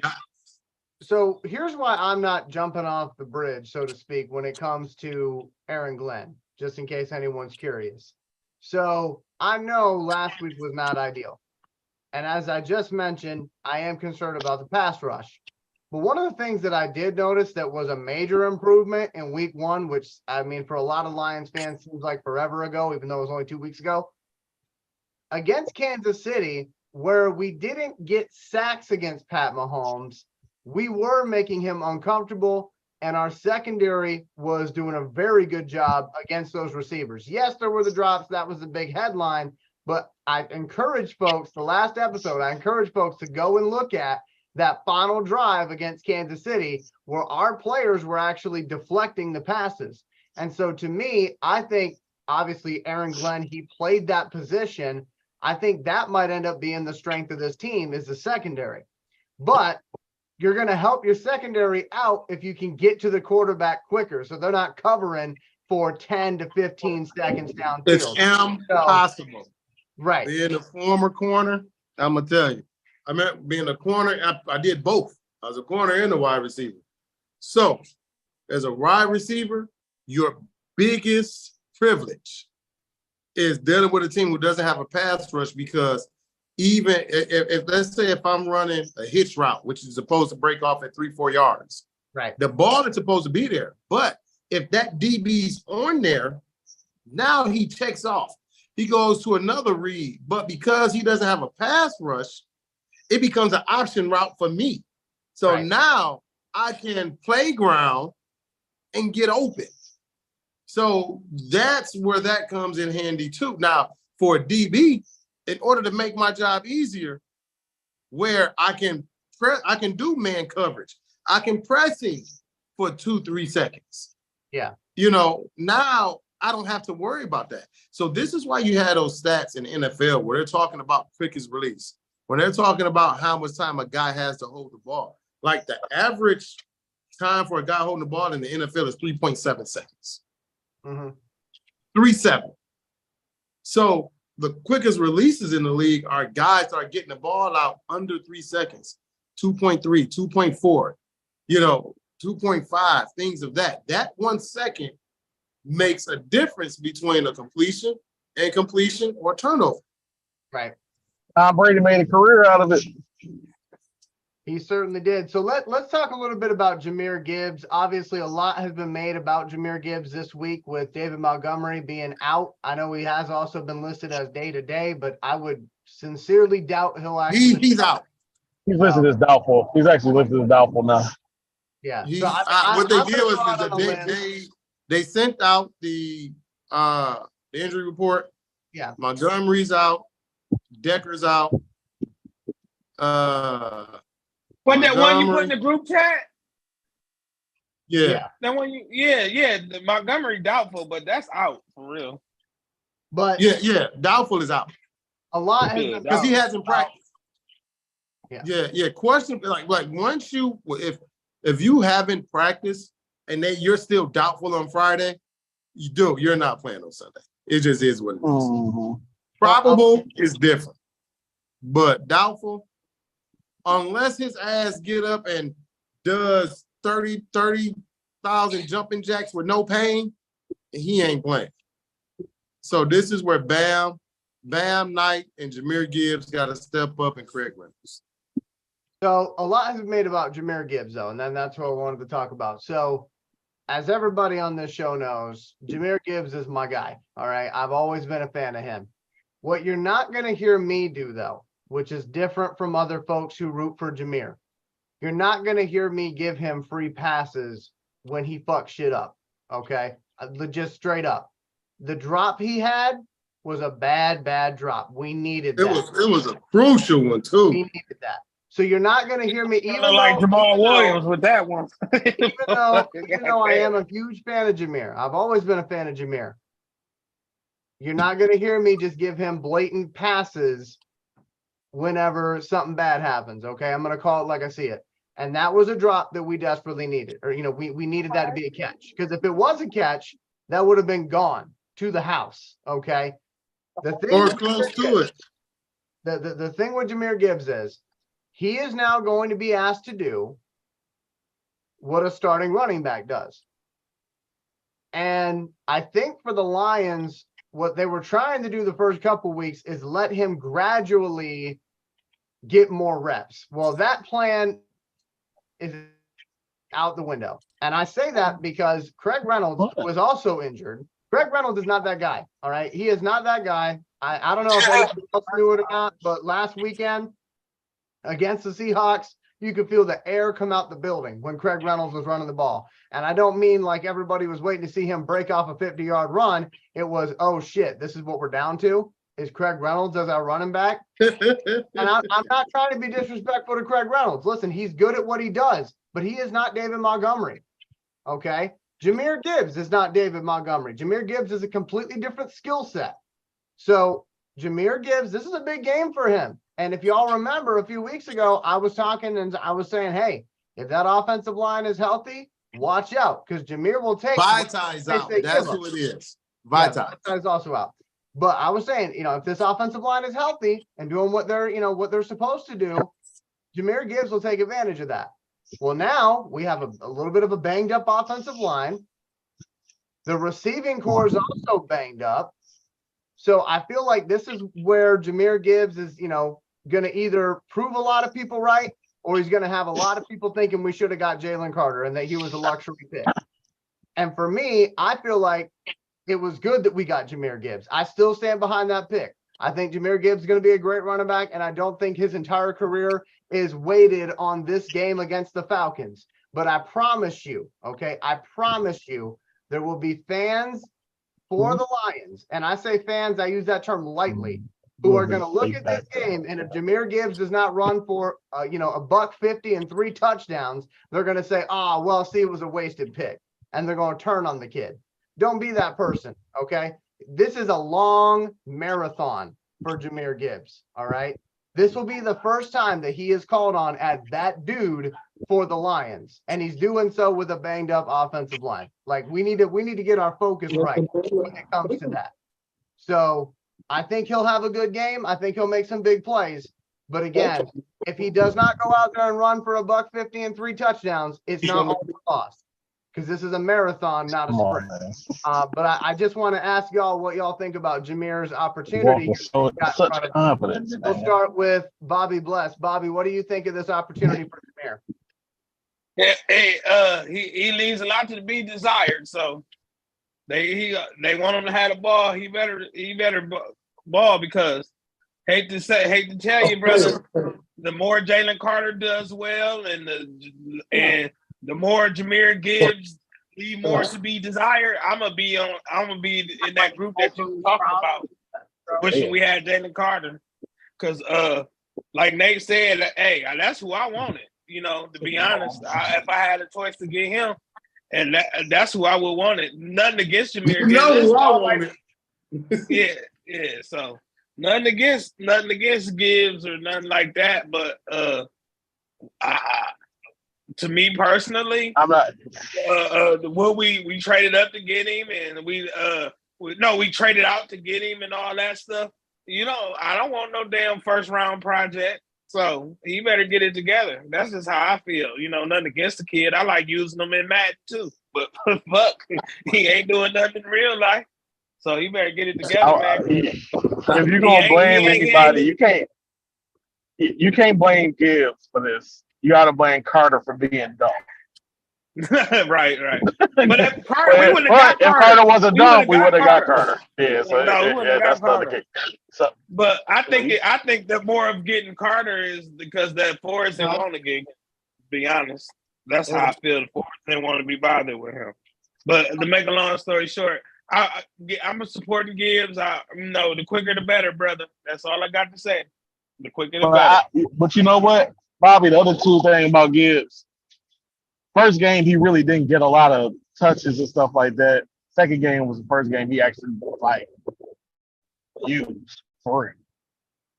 So here's why I'm not jumping off the bridge, so to speak, when it comes to Aaron Glenn, just in case anyone's curious. So I know last week was not ideal. And as I just mentioned, I am concerned about the pass rush. But one of the things that I did notice that was a major improvement in week 1, which I mean, for a lot of Lions fans, seems like forever ago, even though it was only 2 weeks ago, against Kansas City, where we didn't get sacks against Pat Mahomes, we were making him uncomfortable, and our secondary was doing a very good job against those receivers. Yes, there were the drops. That was the big headline. But I encourage folks, the last episode, I encourage folks to go and look at that final drive against Kansas City where our players were actually deflecting the passes. And so to me, I think obviously Aaron Glenn, he played that position. I think that might end up being the strength of this team is the secondary. But you're going to help your secondary out if you can get to the quarterback quicker. So they're not covering for 10 to 15 seconds downfield. It's impossible. Right. Being a former corner, I'm going to tell you. I meant being a corner, I did both. I was a corner and a wide receiver. So, as a wide receiver, your biggest privilege is dealing with a team who doesn't have a pass rush, because even if let's say if I'm running a hitch route, which is supposed to break off at 3-4 yards, right, the ball is supposed to be there. But if that DB's on there, now he takes off. He goes to another read. But because he doesn't have a pass rush, it becomes an option route for me. So now I can play ground and get open. So that's where that comes in handy too. Now, for a DB, in order to make my job easier, where I can do man coverage, I can press him for 2-3 seconds. Yeah. Now I don't have to worry about that. So this is why you had those stats in the NFL where they're talking about quickest release, when they're talking about how much time a guy has to hold the ball. Like the average time for a guy holding the ball in the NFL is 3.7 seconds. 3.7. So the quickest releases in the league are guys are getting the ball out under 3 seconds, 2.3, 2.4, 2.5, things of that. That 1 second makes a difference between a completion and completion or turnover. Right. Tom Brady made a career out of it. He certainly did. So let's talk a little bit about Jahmyr Gibbs. Obviously, a lot has been made about Jahmyr Gibbs this week with David Montgomery being out. I know he has also been listed as day-to-day, but I would sincerely doubt he'll actually. He's out. He's listed as doubtful. He's actually listed as doubtful now. Yeah. What I'm they did gonna go out on a was limb. they sent out the injury report. Yeah. Montgomery's out. Decker's out. What, that one you put in the group chat? Yeah. That one the Montgomery doubtful, but that's out for real. But Yeah. Doubtful is out. a lot has been Because he hasn't practiced. Yeah. Yeah. Question like once if you haven't practiced and you're still doubtful on Friday, you're not playing on Sunday. It just is what it is. Mm-hmm. Probable is different, but doubtful, unless his ass get up and does 30,000 jumping jacks with no pain, he ain't playing. So this is where Bam Knight and Jahmyr Gibbs got to step up and Craig Reynolds. So a lot has been made about Jahmyr Gibbs, though, and then that's what I wanted to talk about. So as everybody on this show knows, Jahmyr Gibbs is my guy. All right. I've always been a fan of him. What you're not going to hear me do, though, which is different from other folks who root for Jahmyr, you're not going to hear me give him free passes when he fucks shit up. Okay. Just straight up. The drop he had was a bad drop. We needed that. It was a crucial one, too. We needed that. So you're not going to hear me, even Look like though, Jamal Williams with that one. even though I am a huge fan of Jameer. I've always been a fan of Jameer. You're not going to hear me just give him blatant passes whenever something bad happens. Okay. I'm going to call it like I see it. And that was a drop that we desperately needed, or, we needed that to be a catch, because if it was a catch, that would have been gone to the house. Okay. The thing Or with close Jahmyr to Gibbs- it. the thing with Jahmyr Gibbs is he is now going to be asked to do what a starting running back does. And I think for the Lions, what they were trying to do the first couple weeks is let him gradually get more reps. Well, that plan is out the window. And I say that because Craig Reynolds was also injured. Craig Reynolds is not that guy. All right. He is not that guy. I don't know if anybody else knew it or not, but last weekend against the Seahawks, you could feel the air come out the building when Craig Reynolds was running the ball. And I don't mean like everybody was waiting to see him break off a 50-yard run. It was, oh shit, this is what we're down to, is Craig Reynolds as our running back. And I'm not trying to be disrespectful to Craig Reynolds. Listen, he's good at what he does, but he is not David Montgomery. Okay. Jahmyr Gibbs is not David Montgomery. Jahmyr Gibbs is a completely different skill set. So Jahmyr Gibbs, this is a big game for him. And if y'all remember a few weeks ago, I was talking and I was saying, hey, if that offensive line is healthy, watch out, because Jahmyr will take. Vitai's out. That's who it is. Vitae. Yeah, is also out. But I was saying, if this offensive line is healthy and doing what they're supposed to do, Jahmyr Gibbs will take advantage of that. Well, now we have a little bit of a banged up offensive line. The receiving core is also banged up. So I feel like this is where Jahmyr Gibbs is, going to either prove a lot of people right, or he's going to have a lot of people thinking we should have got Jalen Carter and that he was a luxury pick. And for me, I feel like it was good that we got Jahmyr Gibbs. I still stand behind that pick. I think Jahmyr Gibbs is going to be a great running back, and I don't think his entire career is weighted on this game against the Falcons. But I promise you, okay, there will be fans for the Lions, and I say fans, I use that term lightly, who are going to look at this game, and if Jahmyr Gibbs does not run for, $150 and 3 touchdowns, they're going to say, well, see, it was a wasted pick, and they're going to turn on the kid. Don't be that person, okay? This is a long marathon for Jahmyr Gibbs, all right? This will be the first time that he is called on as that dude for the Lions, and he's doing so with a banged up offensive line. Like we need to get our focus right when it comes to that. So I think he'll have a good game. I think he'll make some big plays. But again, if he does not go out there and run for $150 and 3 touchdowns, it's not all lost, because this is a marathon, not a sprint. But I just want to ask y'all what y'all think about Jahmyr's opportunity. Such confidence. We'll start with Bobby Bless. Bobby, what do you think of this opportunity for Jahmyr? He leaves a lot to be desired. So they want him to have the ball. He better ball, because hate to tell you, brother, the more Jalen Carter does well, and the more Jahmyr Gibbs leave more to be desired, I'm gonna be in that group that you were talking about, wishing we had Jalen Carter, because like Nate said, hey, that's who I wanted. To be honest, if I had a choice to get him, and that's who I would want it. Nothing against Jahmyr Gibbs. who I wanted. Yeah. So nothing against Gibbs or nothing like that, but to me personally, I'm not. What we traded up to get him, and we traded out to get him and all that stuff. I don't want no damn first round project. So he better get it together. That's just how I feel. Nothing against the kid. I like using him in Madden too. But fuck, he ain't doing nothing in real life. So he better get it together, man. If you're gonna blame anybody, you can't blame Gibbs for this. You gotta blame Carter for being dumb. right. But if Carter wasn't dumb, we would have got Carter. Yeah, so that's the other case. So, but I think that more of getting Carter is because that Forrest didn't want to get him, to be honest. That's how I feel. The Forrest didn't want to be bothered with him. But to make a long story short, I'm a supporting Gibbs. The quicker the better, brother. That's all I got to say. The quicker the better. But you know what? Bobby, the other two thing about Gibbs, first game he really didn't get a lot of touches and stuff like that. Second game was the first game he actually like used for it.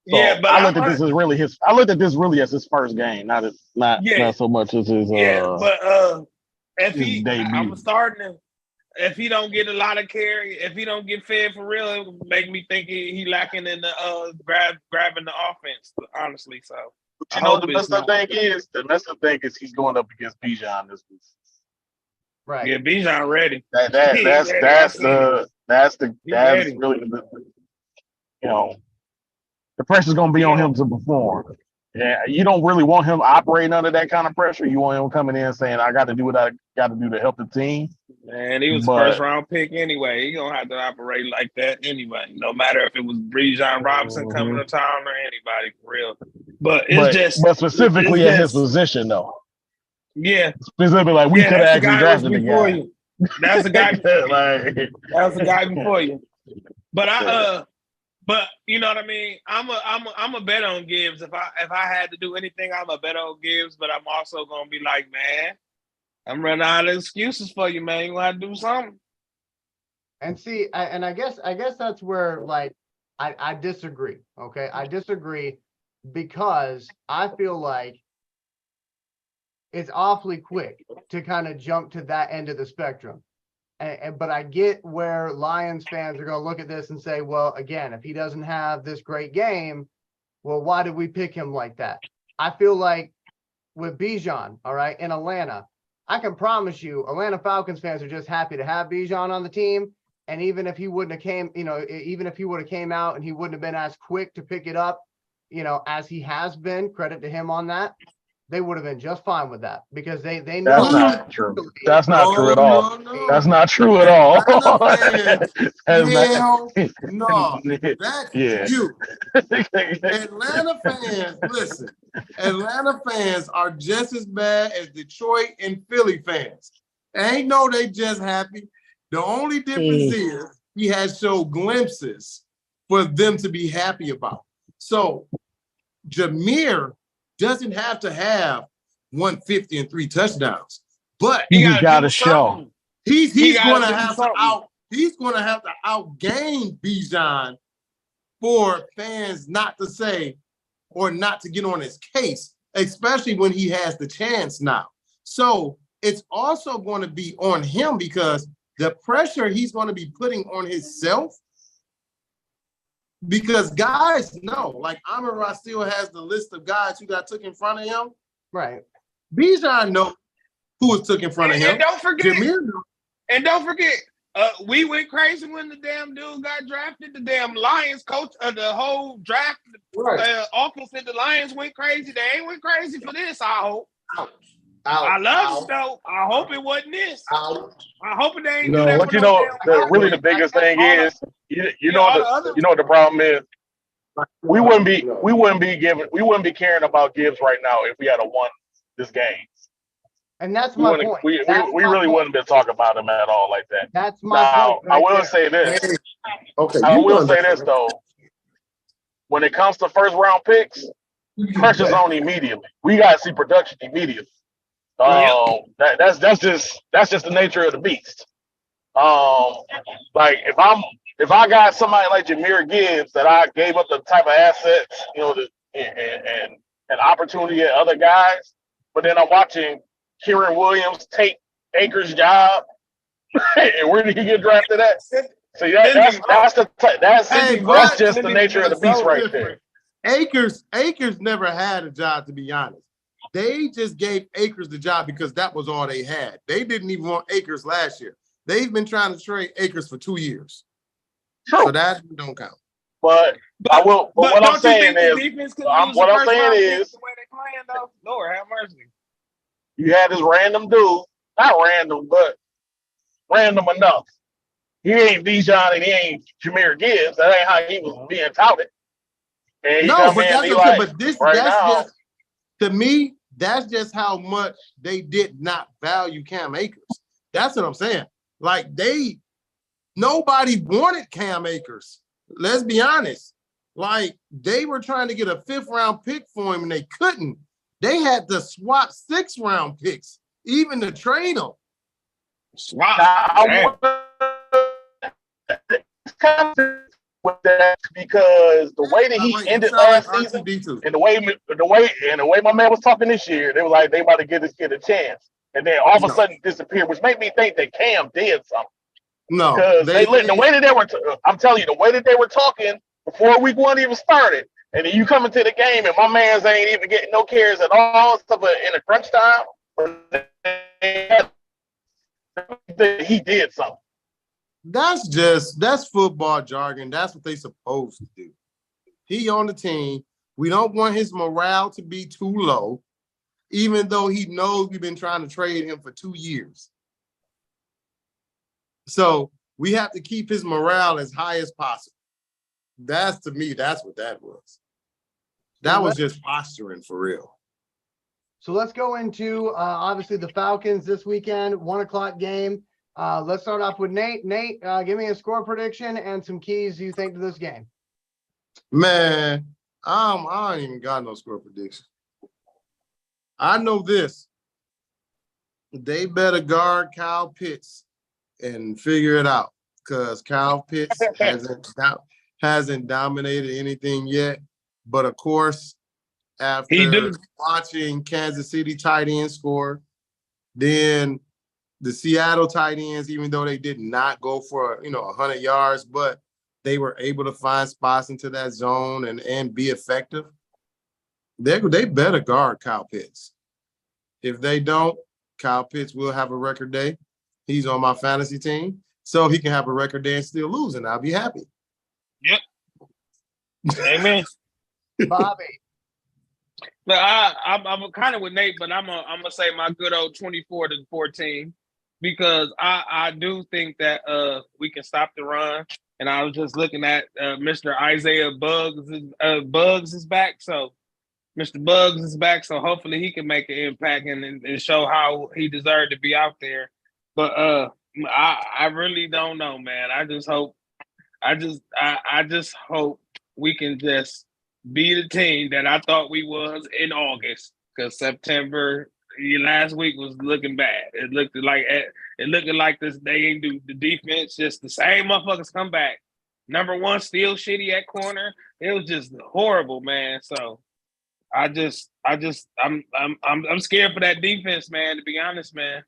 So Yeah, but I looked at this as really his. I looked at this really as his first game, not so much as his. If his he, debut. I'm starting to. If he don't get a lot of carry, if he don't get fed for real, it would make me think he lacking in the grabbing the offense. Honestly, so But you know the messed up thing is? The messed up thing is he's going up against Bijan this week. Right. Yeah, Bijan ready. That's really the you know the pressure's gonna be on him to perform. Yeah, you don't really want him operating under that kind of pressure. You want him coming in saying, "I got to do what I got to do to help the team." Man, he was first round pick anyway. He gonna have to operate like that anyway. No matter if it was Bijan Robinson coming to town or anybody for real. But specifically at his position though. Yeah, specifically like we could have actually drafted the guy. You. That's the guy. That was the guy before you. But but you know what I mean. I'm a bet on Gibbs. If I had to do anything, I'm a bet on Gibbs. But I'm also gonna be like, man, I'm running out of excuses for you, man. You gonna have to do something. And see, I guess that's where like I disagree. Okay, I disagree because I feel like it's awfully quick to kind of jump to that end of the spectrum. But I get where Lions fans are going to look at this and say, well, again, if he doesn't have this great game, well, why did we pick him like that? I feel like with Bijan, all right, in Atlanta, I can promise you Atlanta Falcons fans are just happy to have Bijan on the team. And even if he wouldn't have came, even if he would have came out and he wouldn't have been as quick to pick it up, as he has been, credit to him on that, they would have been just fine with that because they know that's not true. That's not true at all. No. That's not true at all. That's you. Atlanta fans, listen. Atlanta fans are just as bad as Detroit and Philly fans. Ain't no they just happy. The only difference is he has showed glimpses for them to be happy about. So Jameer doesn't have to have 150 and 3 touchdowns, but he got to show he's going to have to outgain Bijan for fans not to say or not to get on his case, especially when he has the chance now. So it's also going to be on him because the pressure he's going to be putting on himself. Because guys know, like Amon-Ra still has the list of guys who got took in front of him. Right. Bijan know who was took in front of him. And don't forget, Jameer we went crazy when the damn dude got drafted. The damn Lions coach of the whole draft office at the Lions went crazy. They ain't went crazy for this, I hope. I love it though. I hope it wasn't this. I hope it ain't. Really the biggest thing is, you know what the problem is. We wouldn't be caring about Gibbs right now if we had won this game. And that's my point. We really wouldn't be talking about him at all like that. That's my point. I will say this. I will say this though. When it comes to first round picks, pressure's on immediately. We got to see production immediately. That's just the nature of the beast. Like if I got somebody like Jahmyr Gibbs that I gave up the type of assets, and opportunity at other guys, but then I'm watching Kieran Williams take Akers' job, and where did he get drafted at? So that's just the nature of the beast right there. Akers never had a job, to be honest. They just gave Akers the job because that was all they had. They didn't even want Akers last year. They've been trying to trade Akers for 2 years. True. So that don't count. But what I'm saying is, Lord have mercy. You had this random dude, not random, but random enough. He ain't Bijan and he ain't Jahmyr Gibbs. That ain't how he was being touted. And to me, that's just how much they did not value Cam Akers. That's what I'm saying. Like nobody wanted Cam Akers. Let's be honest. Like they were trying to get a 5th round pick for him and they couldn't They had to swap 6-round picks, even to trade them. Swap. Now, with that because the way that he ended last season and the way my man was talking this year, they were like they about to give this kid a chance, and then all of a sudden disappeared, which made me think that Cam did something. No, because the way that they were, I'm telling you, the way that they were talking before week 1 even started, and then you come into the game and my man's ain't even getting no carries at all, stuff in a crunch time, he did something. That's football jargon. That's what they supposed to do. He on the team. We don't want his morale to be too low, even though he knows we've been trying to trade him for 2 years. So we have to keep his morale as high as possible. To me, that's what that was. That was just posturing for real. So let's go into obviously the Falcons this weekend, 1:00 game. Let's start off with Nate. Nate, give me a score prediction and some keys you think to this game. Man, I ain't even got no score prediction. I know this. They better guard Kyle Pitts and figure it out because Kyle Pitts hasn't dominated anything yet. But of course, after watching Kansas City tight end score, then the Seattle tight ends, even though they did not go for 100 yards, but they were able to find spots into that zone and be effective. They better guard Kyle Pitts. If they don't, Kyle Pitts will have a record day. He's on my fantasy team, so he can have a record day and still lose, and I'll be happy. Yep. Amen. Bobby. But I'm kind of with Nate, but I'm gonna say my good old 24-14 because I do think that we can stop the run. And I was just looking at Mr. Isaiah Buggs. Buggs is back, so Mr. Buggs is back, so hopefully he can make an impact and show how he deserved to be out there. But I really don't know, man. I just hope we can just be the team that I thought we was in August, because September last week was looking bad. It looked like this. They ain't do the defense. Just the same motherfuckers come back. Number one still shitty at corner. It was just horrible, man. So I'm scared for that defense, man. To be honest, man.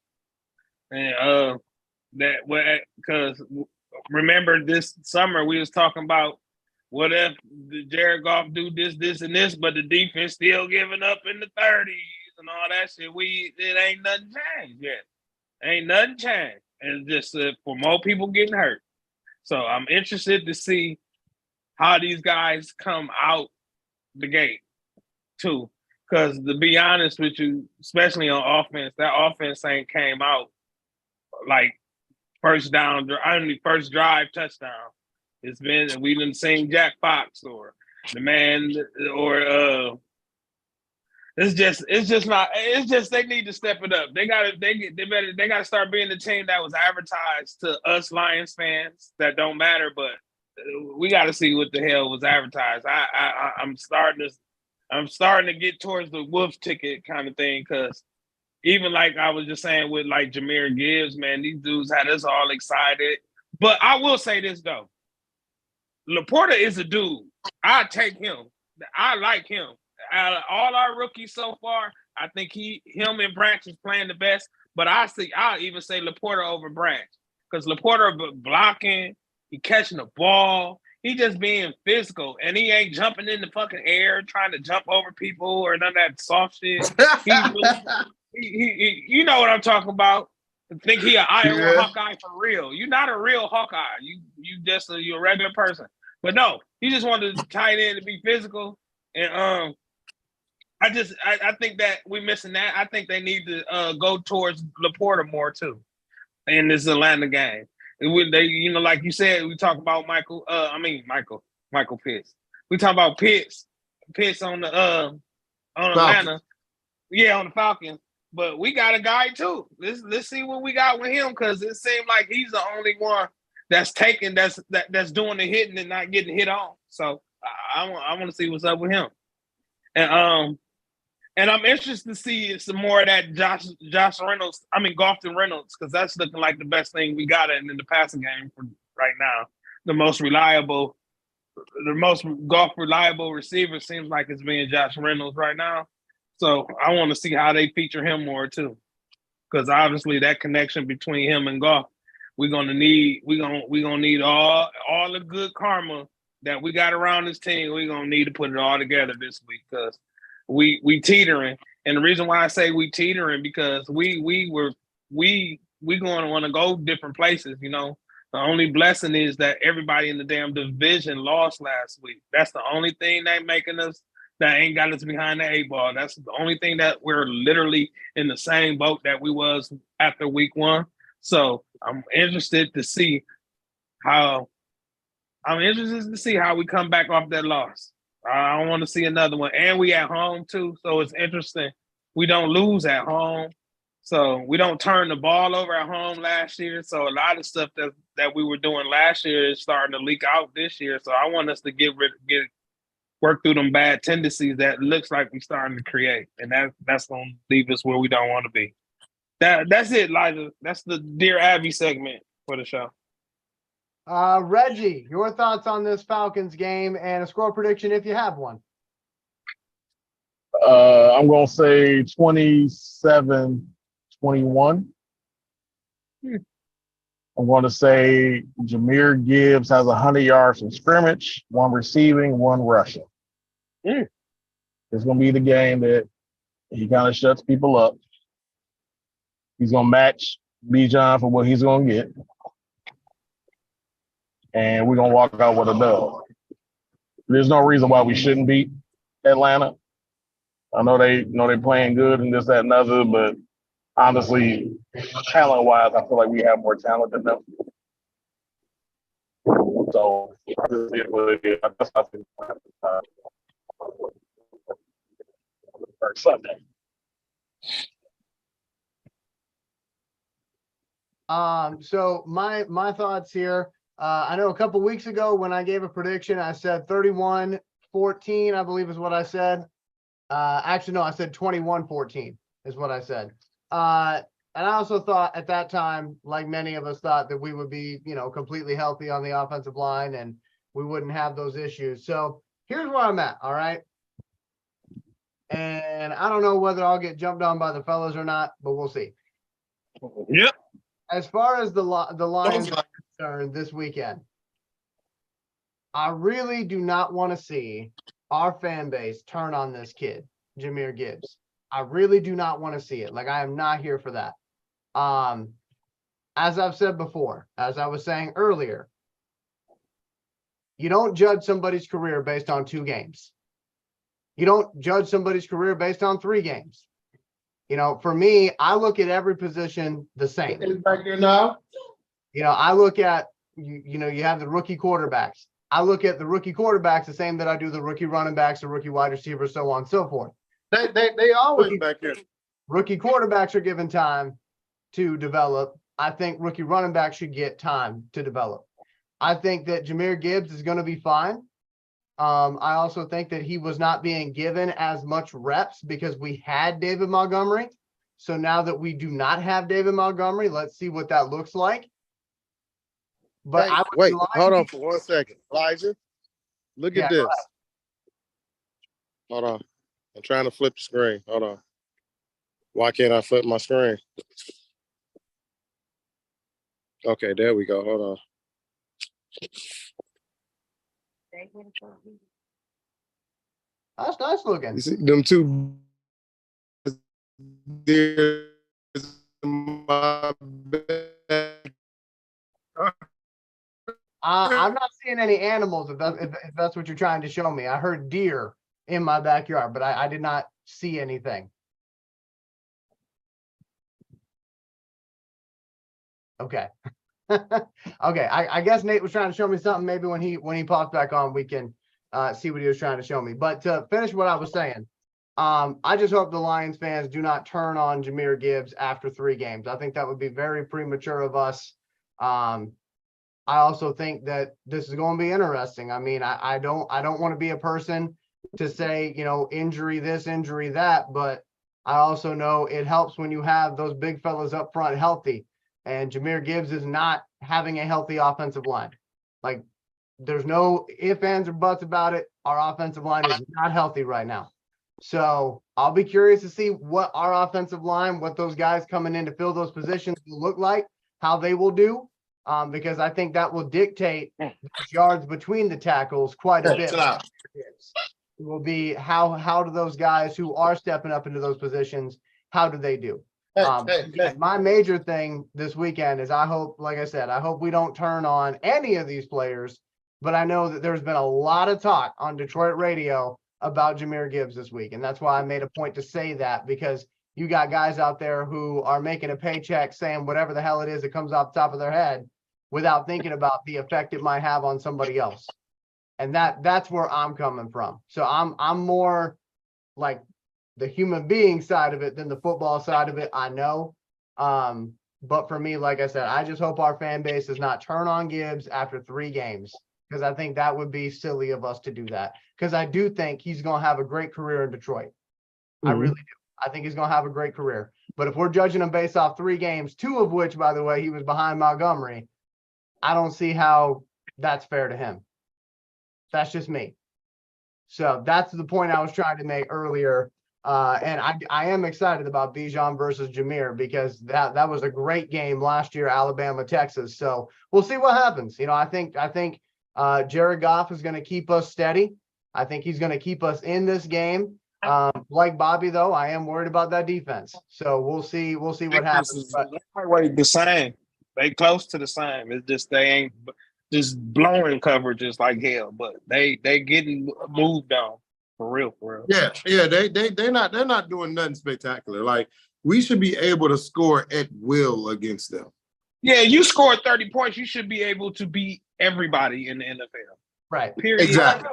And because remember this summer we was talking about what if Jared Goff do this, and this, but the defense still giving up in the 30s and all that shit. It ain't nothing changed yet. Ain't nothing changed. And just for more people getting hurt. So I'm interested to see how these guys come out the gate too. Because to be honest with you, especially on offense, that offense ain't came out like first drive touchdown. It's been, we didn't seen Jack Fox or the man or it's just they need to step it up. They gotta start being the team that was advertised to us Lions fans that don't matter, but we got to see what the hell was advertised. I'm starting to get towards the wolf ticket kind of thing, because even like I was just saying with like Jahmyr Gibbs, man, these dudes had us all excited. But I will say this though, Laporta is a dude. I take him. I like him. Out of all our rookies so far, I think him and Branch is playing the best. But I'll even say Laporta over Branch, because Laporta blocking, he catching the ball, he just being physical, and he ain't jumping in the fucking air trying to jump over people or none of that soft shit. He you know what I'm talking about. Think he an Iowa Hawkeye for real. You're not a real Hawkeye. You're a regular person. But no, he just wanted to tight end to be physical. And I think that we're missing that. I think they need to go towards Laporta more too in this Atlanta game. Like you said, we talk about Michael Pitts. We talk about Pitts on Atlanta. Yeah, on the Falcons. But we got a guy too. Let's see what we got with him, because it seemed like he's the only one that's doing the hitting and not getting hit on. So I want to see what's up with him. And And I'm interested to see some more of that Josh Reynolds. I mean, Golfton Reynolds, because that's looking like the best thing we got in the passing game for right now. The most reliable receiver seems like it's being Josh Reynolds right now. So I want to see how they feature him more too, because obviously that connection between him and Goff, we're gonna need all the good karma that we got around this team. We're gonna need to put it all together this week because we teetering. And the reason why I say we teetering because we going to want to go different places. You know, the only blessing is that everybody in the damn division lost last week. That's the only thing that ain't got us behind the 8 ball. That's the only thing that we're literally in the same boat that we was after week 1. So I'm interested to see how we come back off that loss. I don't want to see another one. And we at home too. So it's interesting. We don't lose at home. So we don't turn the ball over at home last year. So a lot of stuff that we were doing last year is starting to leak out this year. So I want us to work through them bad tendencies that looks like we're starting to create. And that's gonna leave us where we don't want to be. That's it, Liza. That's the Dear Abby segment for the show. Reggie, your thoughts on this Falcons game and a score prediction if you have one. I'm going to say 27-21. I'm going to say Jahmyr Gibbs has 100 yards from scrimmage, 1 receiving, 1 rushing. It's going to be the game that he kind of shuts people up. He's going to match Bijan for what he's going to get. And we're going to walk out with a dub. There's no reason why we shouldn't beat Atlanta. I know they playing good and this, that, and other, but honestly, talent-wise, I feel like we have more talent than them. So, that's I think Sunday. So my thoughts here. I know a couple weeks ago when I gave a prediction, I said 31-14, I believe is what I said. Actually, no, I said 21-14 is what I said. And I also thought at that time, like many of us thought, that we would be, completely healthy on the offensive line and we wouldn't have those issues. So here's where I'm at. All right. And I don't know whether I'll get jumped on by the fellas or not, but we'll see. Yep. As far as the Lions are concerned this weekend, I really do not want to see our fan base turn on this kid, Jahmyr Gibbs. I really do not want to see it. Like, I am not here for that. As I've said before, as I was saying earlier, you don't judge somebody's career based on 2 games. You don't judge somebody's career based on 3 games. For me, I look at every position the same. Back there now. I look at, you have the rookie quarterbacks. I look at the rookie quarterbacks the same that I do the rookie running backs, the rookie wide receivers, so on and so forth. They always back here. Rookie quarterbacks are given time to develop. I think rookie running backs should get time to develop. I think that Jahmyr Gibbs is going to be fine. I also think that he was not being given as much reps because we had David Montgomery. So now that we do not have David Montgomery, let's see what that looks like. But Hey, wait, hold on for 1 second. Elijah, look at this. Hold on. I'm trying to flip the screen. Hold on. Why can't I flip my screen? Okay, there we go. Hold on. That's nice looking. You see them 2 deers in my bed. I'm not seeing any animals if that's what you're trying to show me. I heard deer in my backyard, but I did not see anything. Okay. Okay. I guess Nate was trying to show me something. Maybe when he pops back on, we can see what he was trying to show me. But to finish what I was saying, I just hope the Lions fans do not turn on Jahmyr Gibbs after 3 games. I think that would be very premature of us. I also think that this is going to be interesting. I mean, I don't want to be a person to say, injury this, injury that, but I also know it helps when you have those big fellas up front healthy. And Jahmyr Gibbs is not having a healthy offensive line. Like, there's no ifs, ands, or buts about it. Our offensive line is not healthy right now. So I'll be curious to see what our offensive line, what those guys coming in to fill those positions will look like, how they will do, because I think that will dictate yards between the tackles quite a bit. It will be how do those guys who are stepping up into those positions, how do they do? My major thing this weekend is I hope, like I said, I hope we don't turn on any of these players, but I know that there's been a lot of talk on Detroit radio about Jahmyr Gibbs this week. And that's why I made a point to say that, because you got guys out there who are making a paycheck saying whatever the hell it is that comes off the top of their head without thinking about the effect it might have on somebody else. And that's where I'm coming from. So I'm more like the human being side of it than the football side of it. I know. But for me, like I said, I just hope our fan base does not turn on Gibbs after 3 games, because I think that would be silly of us to do that. Because I do think he's going to have a great career in Detroit. I really do. I think he's going to have a great career. But if we're judging him based off 3 games, 2 of which, by the way, he was behind Montgomery, I don't see how that's fair to him. That's just me. So that's the point I was trying to make earlier. And I am excited about Bijan versus Jahmyr, because that was a great game last year, Alabama, Texas. So we'll see what happens. I think Jared Goff is going to keep us steady. I think he's going to keep us in this game. Like Bobby, though, I am worried about that defense. So we'll see what happens. But The same. They close to the same. It's just they ain't just blowing coverages like hell, but they getting moved on for real. Yeah. They're not doing nothing spectacular. Like, we should be able to score at will against them. Yeah, you scored 30 points, you should be able to beat everybody in the NFL. Right. Period. Exactly.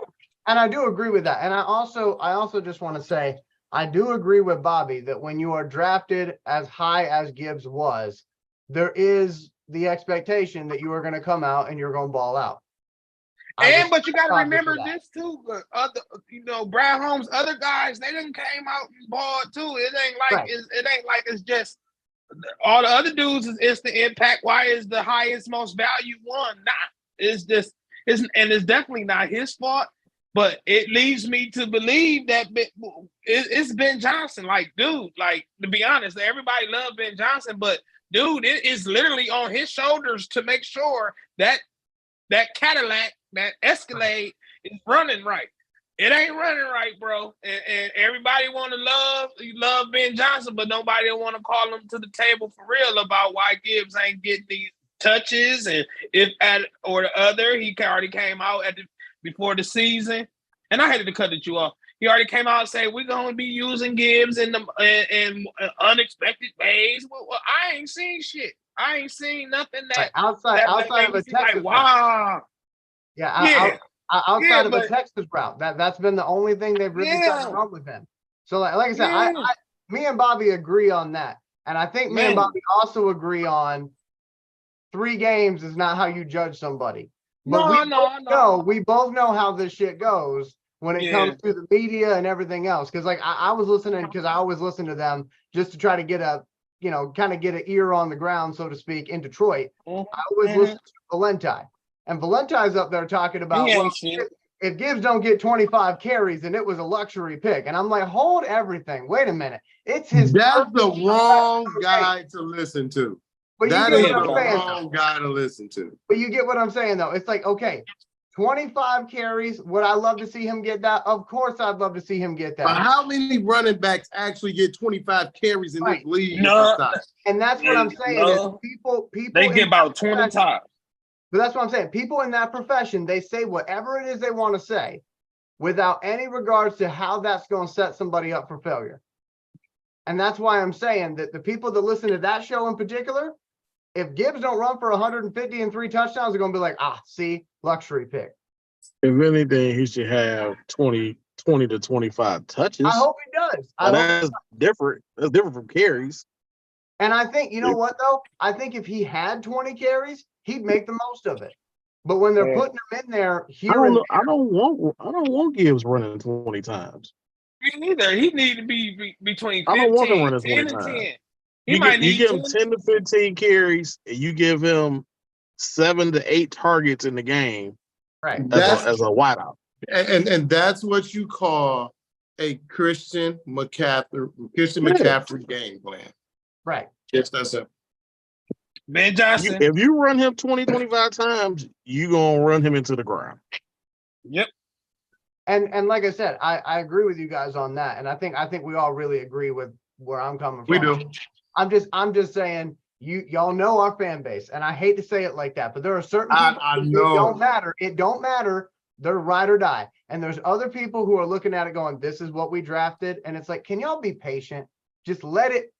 And I do agree with that. And I also just want to say, I do agree with Bobby that when you are drafted as high as Gibbs was, there is the expectation that you are going to come out and you're going to ball out. But you got to remember this too. Brad Holmes, other guys, they didn't came out and balled too. It ain't like it's just all the other dudes is instant impact. Why is the highest, most valued one not? It's definitely not his fault. But it leads me to believe that it's Ben Johnson. Like, dude, like, to be honest, everybody loved Ben Johnson, but dude, it is literally on his shoulders to make sure that Cadillac, that Escalade is running right. It ain't running right, bro. And everybody want to love Ben Johnson, but nobody want to call him to the table for real about why Gibbs ain't getting these touches. And if at or the other, he already came out before the season. And I hated to cut you off. He already came out and said, we're going to be using Gibbs in unexpected ways. Well, I ain't seen shit. I ain't seen nothing that outside of a Texas. Like, wow. Outside of a Texas route. That's been the only thing they've really gotten wrong with him. So like I said, me and Bobby agree on that. And I think me and Bobby also agree on 3 games is not how you judge somebody. But we both know how this shit goes when it comes to the media and everything else. Because like I was listening, because I always listen to them just to try to get kind of get an ear on the ground, so to speak, in Detroit. I always listen to Valenti. And Valenti's up there talking about, if Gibbs don't get 25 carries, then it was a luxury pick. And I'm like, hold everything. Wait a minute. It's his. That's the wrong guy to listen to. But that is the wrong guy to listen to. But you get what I'm saying, though. It's like, okay, 25 carries. Would I love to see him get that? Of course, I'd love to see him get that. But how many running backs actually get 25 carries in this league? And that's what I'm saying. Is people they get about 20 times. But that's what I'm saying. People in that profession, they say whatever it is they want to say without any regards to how that's going to set somebody up for failure. And that's why I'm saying that the people that listen to that show in particular, if Gibbs don't run for 150 and 3 touchdowns, they're going to be like, see, luxury pick. If anything, he should have 20 to 25 touches. I hope he does. That's different. That's different from carries. And I think, you know what, though? I think if he had 20 carries, he'd make the most of it. But when they're Yeah. putting him in there I here don't and know. I don't want Gibbs running 20 times. Me neither. He need to be between I don't want him 15, running 10 20 and times. 10. He might You need give him 10. 10 to 15 carries, and you give him 7 to 8 targets in the game right. That's as a wideout. and that's what you call a Christian McCaffrey game plan. Right. Yes, that's it. Ben Johnson. If you run him 20, 25 times, you're going to run him into the ground. Yep. And like I said, I agree with you guys on that. And I think we all really agree with where I'm coming from. We do. I'm just saying y'all know our fan base, and I hate to say it like that, but there are certain people I who know. it don't matter. They're ride or die. And there's other people who are looking at it going, this is what we drafted. And it's like, can y'all be patient? Just let it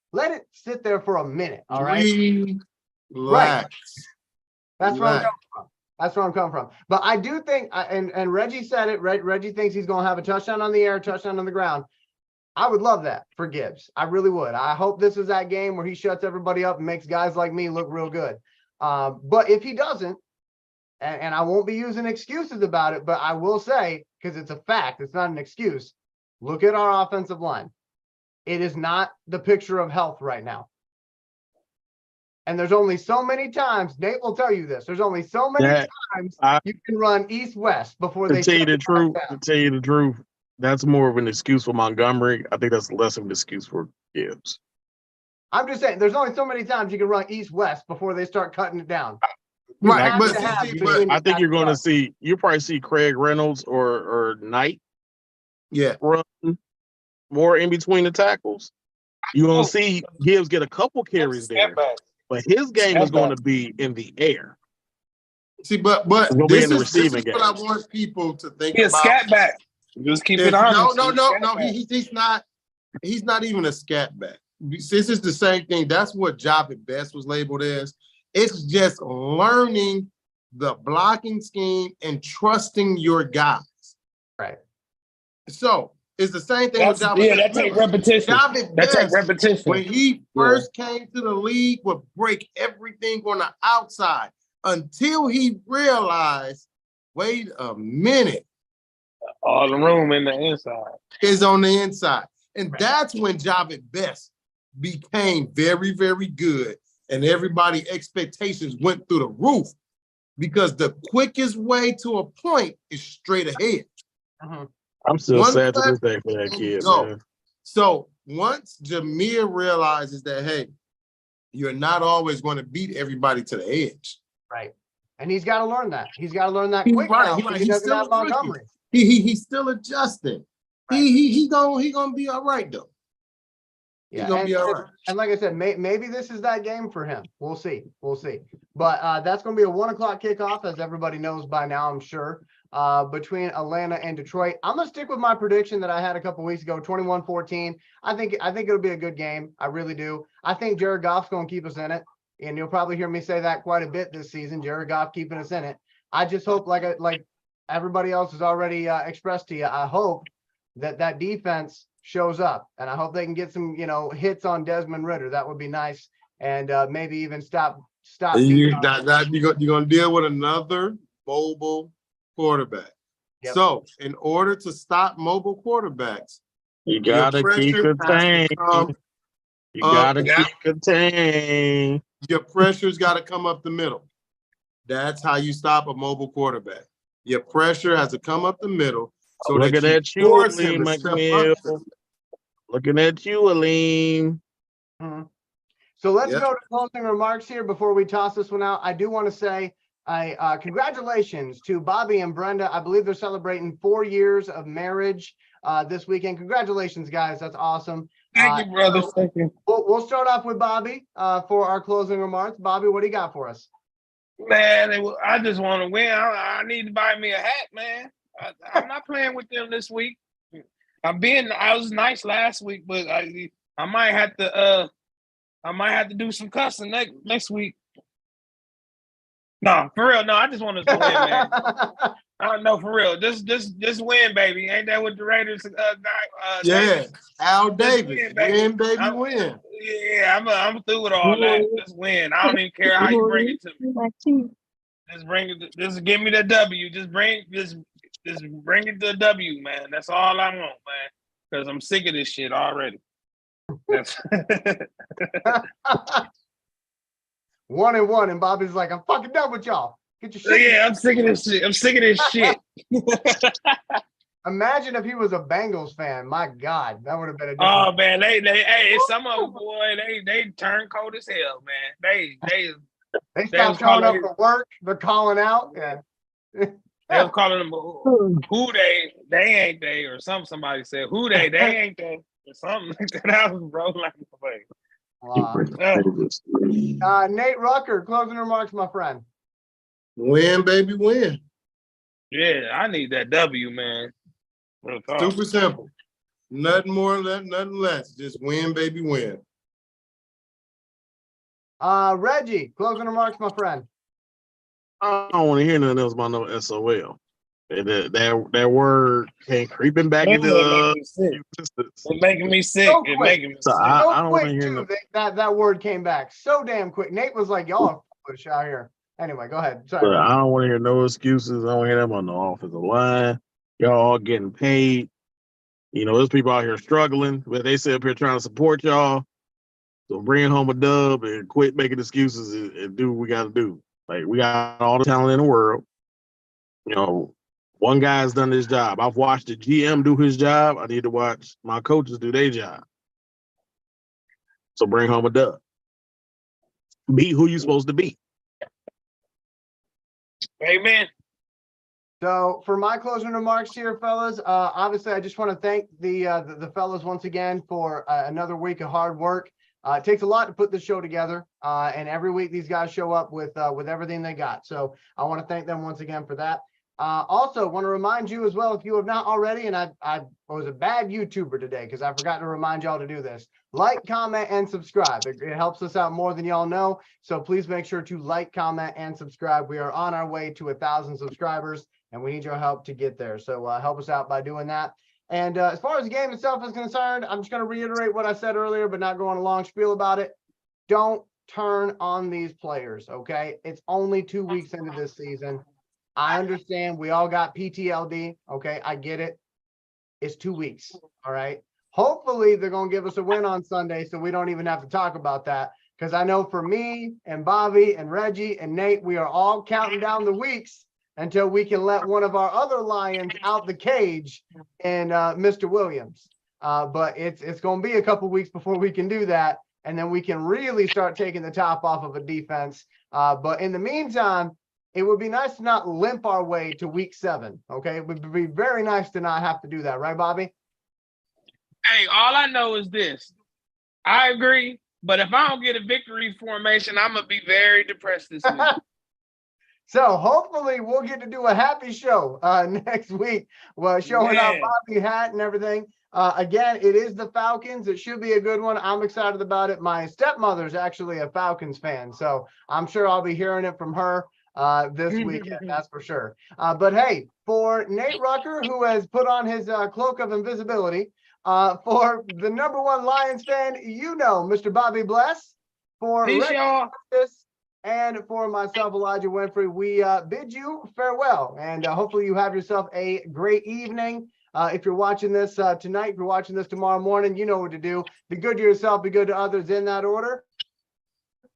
sit there for a minute. All right. Relax. That's where I'm coming from. That's where I'm coming from. But I do think, and Reggie said it, Reggie thinks he's going to have a touchdown on the air, touchdown on the ground. I would love that for Gibbs. I really would. I hope this is that game where he shuts everybody up and makes guys like me look real good. But if he doesn't, and I won't be using excuses about it, but I will say, because it's a fact, it's not an excuse, look at our offensive line. It is not the picture of health right now. And there's only so many times, Nate will tell you this, there's only so many times you can run east-west before they tell you the truth. down. To tell you the truth, that's more of an excuse for Montgomery. I think that's less of an excuse for Gibbs. I'm just saying, there's only so many times you can run east-west before they start cutting it down. Right, have but to have see, between but I think you're going to tackles. you'll probably see Craig Reynolds or Knight yeah, run more in between the tackles. You're going to see Gibbs get a couple carries there, but his game is going to be in the air. see, but It's gonna be this in the is receiving what I want people to think He a about. scat back. Just keep it honest. No. He's not. He's not even a scat back. This is the same thing. That's what Javid Best was labeled as. It's just learning the blocking scheme and trusting your guys. Right. So it's the same thing with Javid. That take repetition. Javid That take Best, repetition. when he first came to the league, would break everything on the outside until he realized, wait a minute, All the room in the inside is on the inside. And that's when Javid Best became very, very good. And everybody's expectations went through the roof because the quickest way to a point is straight ahead. Mm-hmm. I'm still sad to this day for that kid, man. So once Jameer realizes that, hey, you're not always going to beat everybody to the edge. Right. And he's got to learn that. He's got to learn that quick now. He doesn't have Montgomery. He's still adjusting. Right. He gonna be all right though. Yeah, gonna be all right. And like I said, maybe this is that game for him. We'll see. But that's going to be a 1 o'clock kickoff, as everybody knows by now, I'm sure, between Atlanta and Detroit. I'm going to stick with my prediction that I had a couple weeks ago, 21-14. I think it'll be a good game. I really do. I think Jared Goff's going to keep us in it, and you'll probably hear me say that quite a bit this season. Jared Goff keeping us in it. I just hope, like everybody else has already expressed to you, I hope that defense shows up, and I hope they can get some, hits on Desmond Ridder. That would be nice, and maybe even stop. You're gonna deal with another mobile quarterback. Yep. So, in order to stop mobile quarterbacks, you gotta keep contained. You gotta keep contained. Your pressure's got to come up the middle. That's how you stop a mobile quarterback. Your pressure has to come up the middle. So looking at you, Aleem McNeil. Looking at you, Aleem. Mm-hmm. So let's go to closing remarks here before we toss this one out. I do want to say congratulations to Bobby and Brenda. I believe they're celebrating 4 years of marriage this weekend. Congratulations, guys. That's awesome. Thank you, brother. Thank you. We'll start off with Bobby for our closing remarks. Bobby, what do you got for us? Man, I just want to win. I need to buy me a hat, man. I'm not playing with them this week. I was nice last week, but I might have to do some cussing next week. No, for real. No, I just want to win, man. I don't know, for real. Just win, baby. Ain't that what the Raiders guy? Yeah, Al Davis. Win, baby, win. Yeah, I'm through with all that. Just win. I don't even care how you bring it to me. Just bring it. Just give me the W. Just bring it to a W, man. That's all I want, man. Because I'm sick of this shit already. That's 1-1, and Bobby's like, I'm fucking done with y'all. Get your shit. yeah, I'm sick of this shit. I'm sick of this shit. Imagine if he was a Bengals fan. My God, that would have been a different. Oh man, hey, some of them, boy, they turn cold as hell, man. They stopped showing up for work. They're calling out. Yeah. They was calling them who they ain't they, or somebody said who they ain't they, or something like that. I was bro like Nate Rucker, closing remarks, my friend. Win, baby, win. yeah, I need that W, man. Real talk. Super simple. Nothing more, nothing less. Just win, baby, win. Reggie, closing remarks, my friend. I don't want to hear nothing else about no SOL. That word came creeping back Man, into existence. It's making me sick. So It's quick. making me So sick. I don't want to quick, hear too, no. that word came back so damn quick. Nate was like, y'all are foolish out here. Anyway, go ahead. Sorry. But Reggie. I don't want to hear no excuses. I don't hear them on the offensive line. Y'all all getting paid. You know, there's people out here struggling, but they sit up here trying to support y'all. So bring home a dub and quit making excuses and do what we got to do. Like, we got all the talent in the world. You know, one guy's done his job. I've watched the GM do his job. I need to watch my coaches do their job. So bring home a dub. Be who you're supposed to be. Amen. So for my closing remarks here, fellas, obviously I just want to thank the fellas once again for another week of hard work. It takes a lot to put this show together, and every week these guys show up with everything they got. So I want to thank them once again for that. Also, want to remind you as well, if you have not already, and I was a bad YouTuber today because I forgot to remind y'all to do this. Like, comment, and subscribe. It helps us out more than y'all know. So please make sure to like, comment, and subscribe. We are on our way to 1,000 subscribers, and we need your help to get there. So help us out by doing that. And as far as the game itself is concerned, I'm just going to reiterate what I said earlier, but not go on a long spiel about it. Don't turn on these players, okay? It's only 2 weeks into this season. I understand we all got PTLD, okay? I get it. It's 2 weeks, all right? Hopefully, they're going to give us a win on Sunday so we don't even have to talk about that, because I know for me and Bobby and Reggie and Nate, we are all counting down the weeks until we can let one of our other Lions out the cage and Mr. Williams. But it's going to be a couple weeks before we can do that, and then we can really start taking the top off of a defense. But in the meantime, it would be nice to not limp our way to week 7, okay? It would be very nice to not have to do that, right, Bobby? Hey, all I know is this. I agree, but if I don't get a victory formation, I'm going to be very depressed this week. So hopefully we'll get to do a happy show next week. Well, showing out Bobby hat and everything. Again, it is the Falcons. It should be a good one. I'm excited about it. My stepmother's actually a Falcons fan, so I'm sure I'll be hearing it from her this weekend, that's for sure. But hey, for Nate Rucker, who has put on his cloak of invisibility, for the #1 Lions fan, you know, Mr. Bobby Bless, for Peace, y'all. and for myself, Elijah Winfrey, we bid you farewell, and hopefully you have yourself a great evening. If you're watching this tonight, if you're watching this tomorrow morning, you know what to do. Be good to yourself, be good to others in that order.